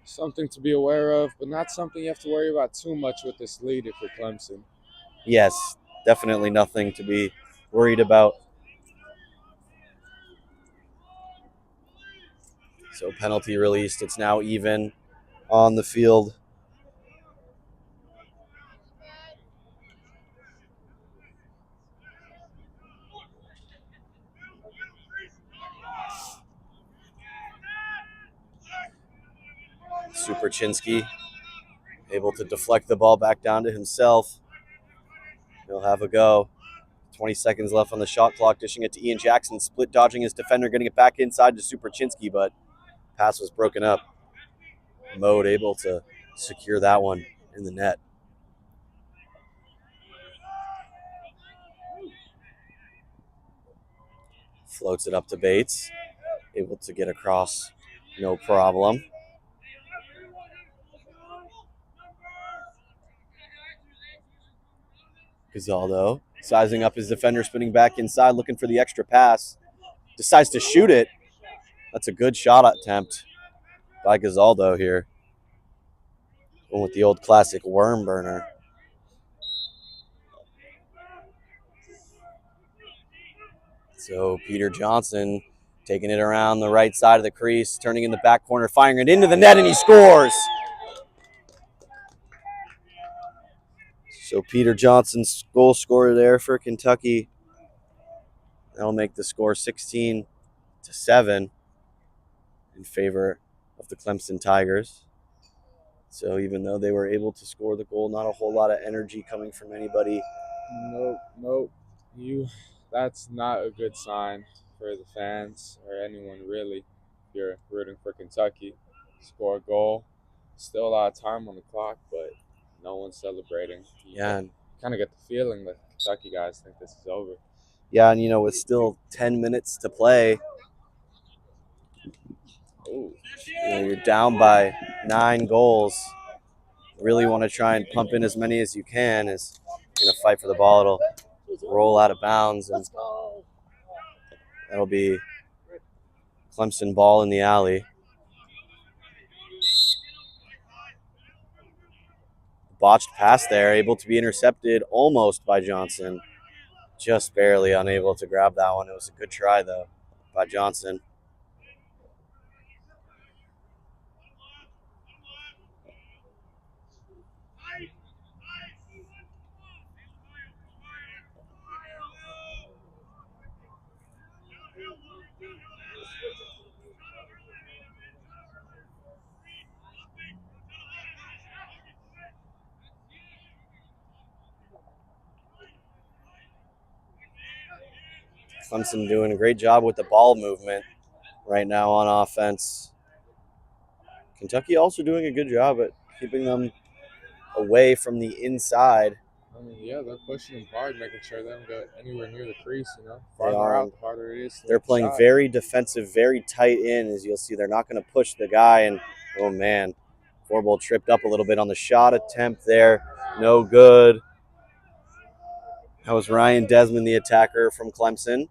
Something to be aware of, but not something you have to worry about too much with this lead if you're Clemson. Yes, definitely nothing to be worried about. So penalty released. It's now even on the field. Superchinsky able to deflect the ball back down to himself. He'll have a go. 20 seconds left on the shot clock, dishing it to Ian Jackson, split dodging his defender, getting it back inside to Superchinsky, but pass was broken up. Mode able to secure that one in the net. Floats it up to Bates, able to get across, no problem. Gazaldo sizing up his defender, spinning back inside, looking for the extra pass. Decides to shoot it. That's a good shot attempt by Gazaldo here. Going with the old classic worm burner. So Peter Johnson taking it around the right side of the crease, turning in the back corner, firing it into the net, and he scores. So Peter Johnson's goal scorer there for Kentucky. That'll make the score 16-7 in favor of the Clemson Tigers. So even though they were able to score the goal, not a whole lot of energy coming from anybody. Nope. That's not a good sign for the fans or anyone really. If you're rooting for Kentucky, score a goal. Still a lot of time on the clock, but no one's celebrating. Yeah. Kind of get the feeling that Kentucky guys think this is over. Yeah, and with still 10 minutes to play, you're down by 9 goals. Really want to try and pump in as many as you can. As you're gonna fight for the ball, it'll roll out of bounds, and that'll be Clemson ball in the alley. Botched pass there, able to be intercepted almost by Johnson. Just barely unable to grab that one. It was a good try, though, by Johnson. Clemson doing a great job with the ball movement right now on offense. Kentucky also doing a good job at keeping them away from the inside. Yeah, they're pushing them hard, making sure they don't go anywhere near the crease, Farther out, the harder it is. They're playing very defensive, very tight in, as you'll see. They're not going to push the guy, and, oh, man, Corbel tripped up a little bit on the shot attempt there. No good. That was Ryan Desmond, the attacker from Clemson,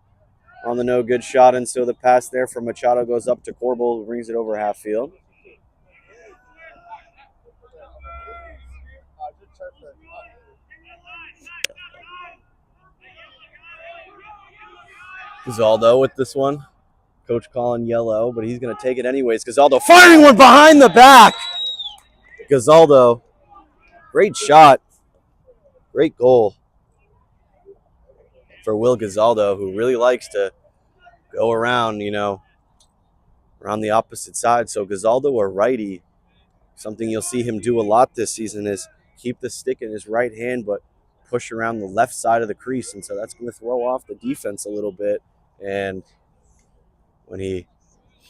on the no-good shot, and so the pass there from Machado goes up to Corbel, who brings it over half field. Gazaldo with this one. Coach calling yellow, but he's going to take it anyways. Gazaldo firing one behind the back. Gazaldo, great shot. Great goal for Will Gazaldo, who really likes to go around, around the opposite side. So Gazaldo, a righty, something you'll see him do a lot this season is keep the stick in his right hand, but push around the left side of the crease. And so that's going to throw off the defense a little bit. And when he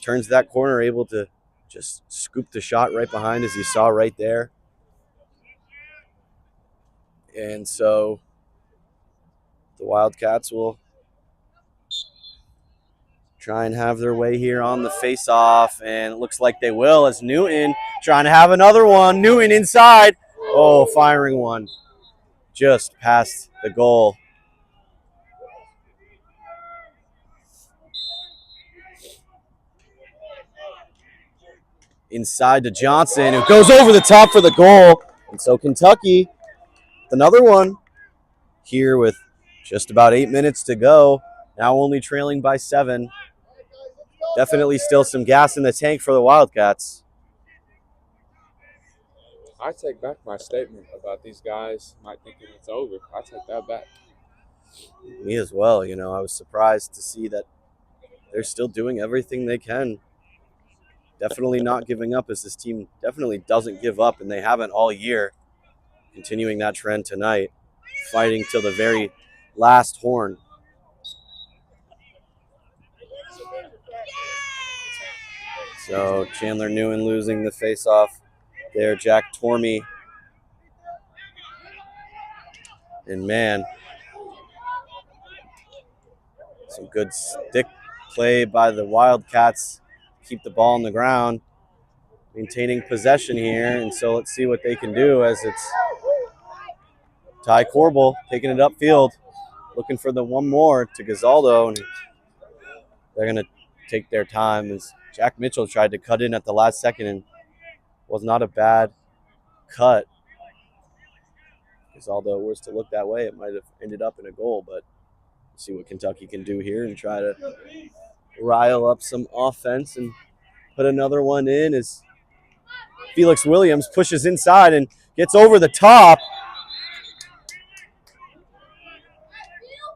turns that corner, able to just scoop the shot right behind, as you saw right there. And so the Wildcats will try and have their way here on the face-off, and it looks like they will, as Newton trying to have another one. Newton inside. Oh, firing one just past the goal. Inside to Johnson, who goes over the top for the goal. And so Kentucky, another one here with just about 8 minutes to go. Now only trailing by 7. Definitely still some gas in the tank for the Wildcats. I take back my statement about these guys not thinking it's over. I take that back. Me as well. I was surprised to see that they're still doing everything they can. Definitely not giving up, as this team definitely doesn't give up, and they haven't all year. Continuing that trend tonight, fighting till the very last horn. So Chandler Newman losing the face-off there. Jack Tormey. And, man, some good stick play by the Wildcats. Keep the ball on the ground, maintaining possession here. And so let's see what they can do, as it's Ty Corbel taking it upfield, looking for the one more to Gazaldo, and they're going to take their time as Jack Mitchell tried to cut in at the last second and was not a bad cut. Although it was to look that way, it might have ended up in a goal, but we'll see what Kentucky can do here and try to rile up some offense and put another one in as Felix Williams pushes inside and gets over the top.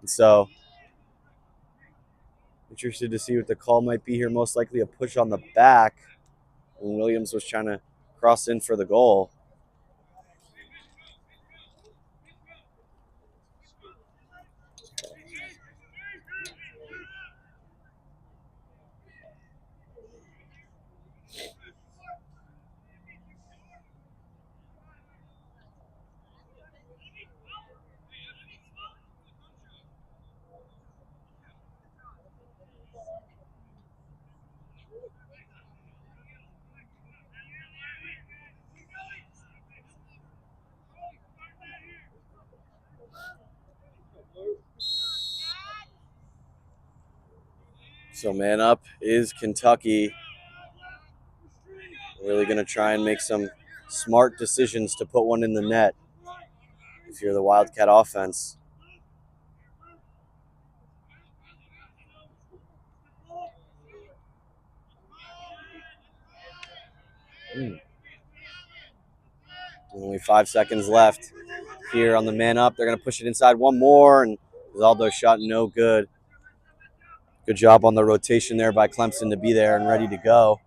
So interested to see what the call might be here. Most likely a push on the back when Williams was trying to cross in for the goal. So man up is Kentucky. Really going to try and make some smart decisions to put one in the net if you're the Wildcat offense. Only 5 seconds left here on the man up. They're going to push it inside one more, and Zaldo shot no good. Good job on the rotation there by Clemson to be there and ready to go.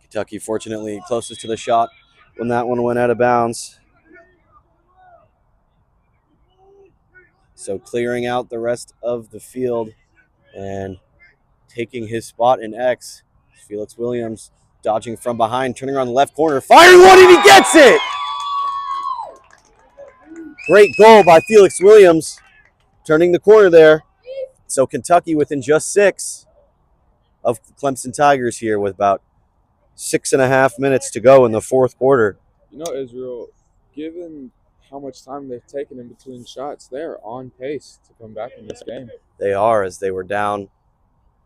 Kentucky, fortunately, closest to the shot when that one went out of bounds. So clearing out the rest of the field and taking his spot in X. Felix Williams dodging from behind, turning around the left corner, firing one, and he gets it! Great goal by Felix Williams, turning the corner there. So Kentucky within just 6 of Clemson Tigers here with about 6.5 minutes to go in the fourth quarter. You know, Israel, given how much time they've taken in between shots, they're on pace to come back in this game. They are, as they were down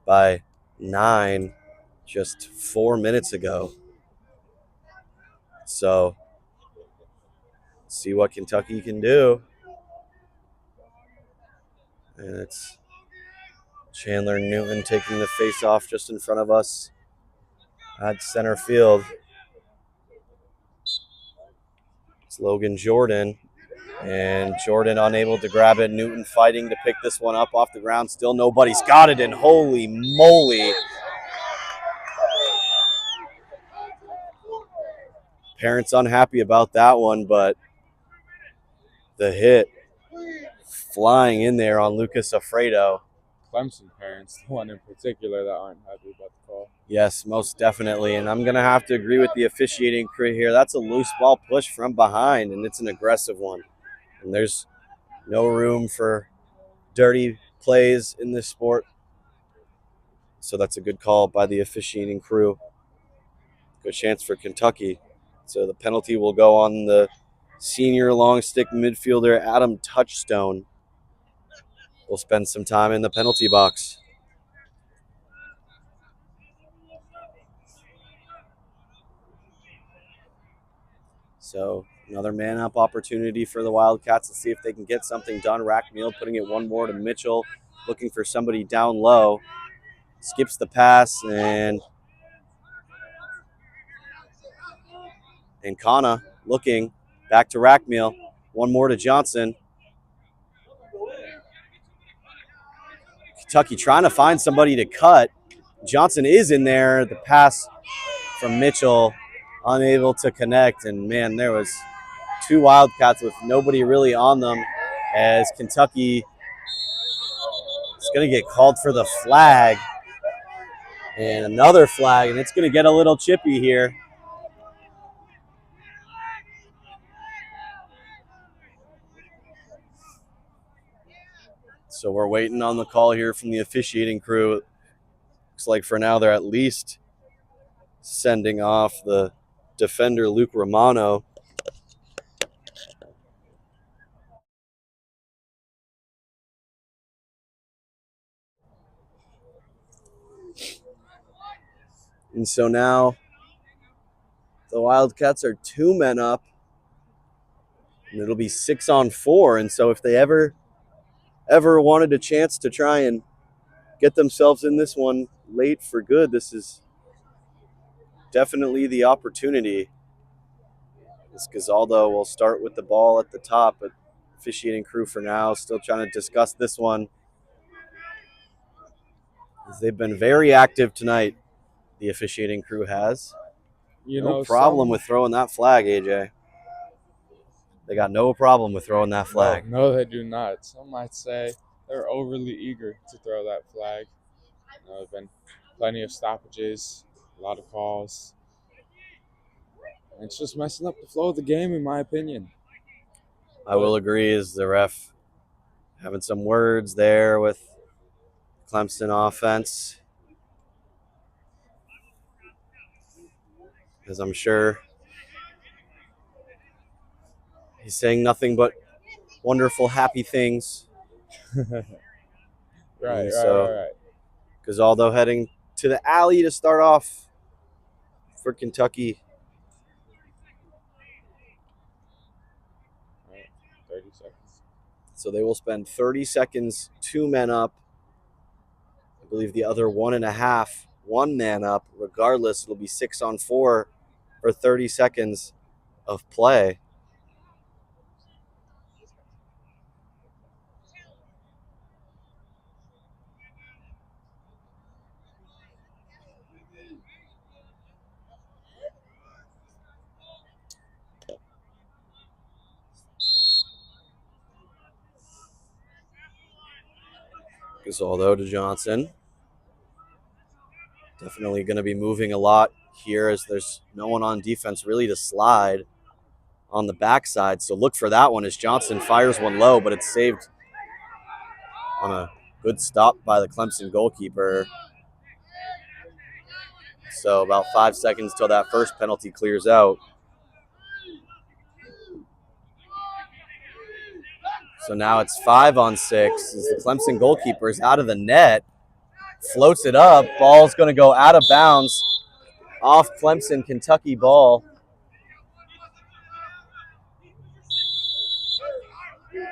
by 9 just 4 minutes ago. So, see what Kentucky can do. And it's Chandler Newton taking the face off just in front of us at center field. It's Logan Jordan. And Jordan unable to grab it. Newton fighting to pick this one up off the ground. Still nobody's got it, and holy moly. Parents unhappy about that one, but the hit flying in there on Lucas Alfredo. Clemson parents, the one in particular that aren't happy about the call. Yes, most definitely. And I'm going to have to agree with the officiating crew here. That's a loose ball push from behind, and it's an aggressive one. And there's no room for dirty plays in this sport. So that's a good call by the officiating crew. Good chance for Kentucky. So the penalty will go on the senior long stick midfielder, Adam Touchstone. We'll spend some time in the penalty box. So another man-up opportunity for the Wildcats to see if they can get something done. Rackmeal putting it one more to Mitchell, looking for somebody down low. Skips the pass, and Kana looking back to Rackmeal. One more to Johnson. Kentucky trying to find somebody to cut. Johnson is in there. The pass from Mitchell, unable to connect. And, man, there was 2 Wildcats with nobody really on them as Kentucky is going to get called for the flag. And another flag, and it's going to get a little chippy here. So we're waiting on the call here from the officiating crew. Looks like for now they're at least sending off the defender Luke Romano. And so now the Wildcats are 2 men up, and it'll be 6-on-4. And so if they ever wanted a chance to try and get themselves in this one late for good, this is definitely the opportunity. This Gazaldo will start with the ball at the top, but officiating crew for now still trying to discuss this one. They've been very active tonight, the officiating crew has. No problem with throwing that flag, AJ. They got no problem with throwing that flag. No, they do not. Some might say they're overly eager to throw that flag. There have been plenty of stoppages, a lot of calls. It's just messing up the flow of the game, in my opinion. I will agree, is the ref having some words there with Clemson offense, because I'm sure he's saying nothing but wonderful, happy things. Right. Gazaldo heading to the alley to start off for Kentucky. 30 seconds. So they will spend 30 seconds, 2 men up. I believe the other 1.5, 1 man up. Regardless, it'll be 6-on-4 for 30 seconds of play. Gazaldo to Johnson. Definitely going to be moving a lot here as there's no one on defense really to slide on the backside. So look for that one as Johnson fires one low, but it's saved on a good stop by the Clemson goalkeeper. So about 5 seconds till that first penalty clears out. So now it's 5-on-6 as the Clemson goalkeeper is out of the net, floats it up. Ball's going to go out of bounds off Clemson, Kentucky ball.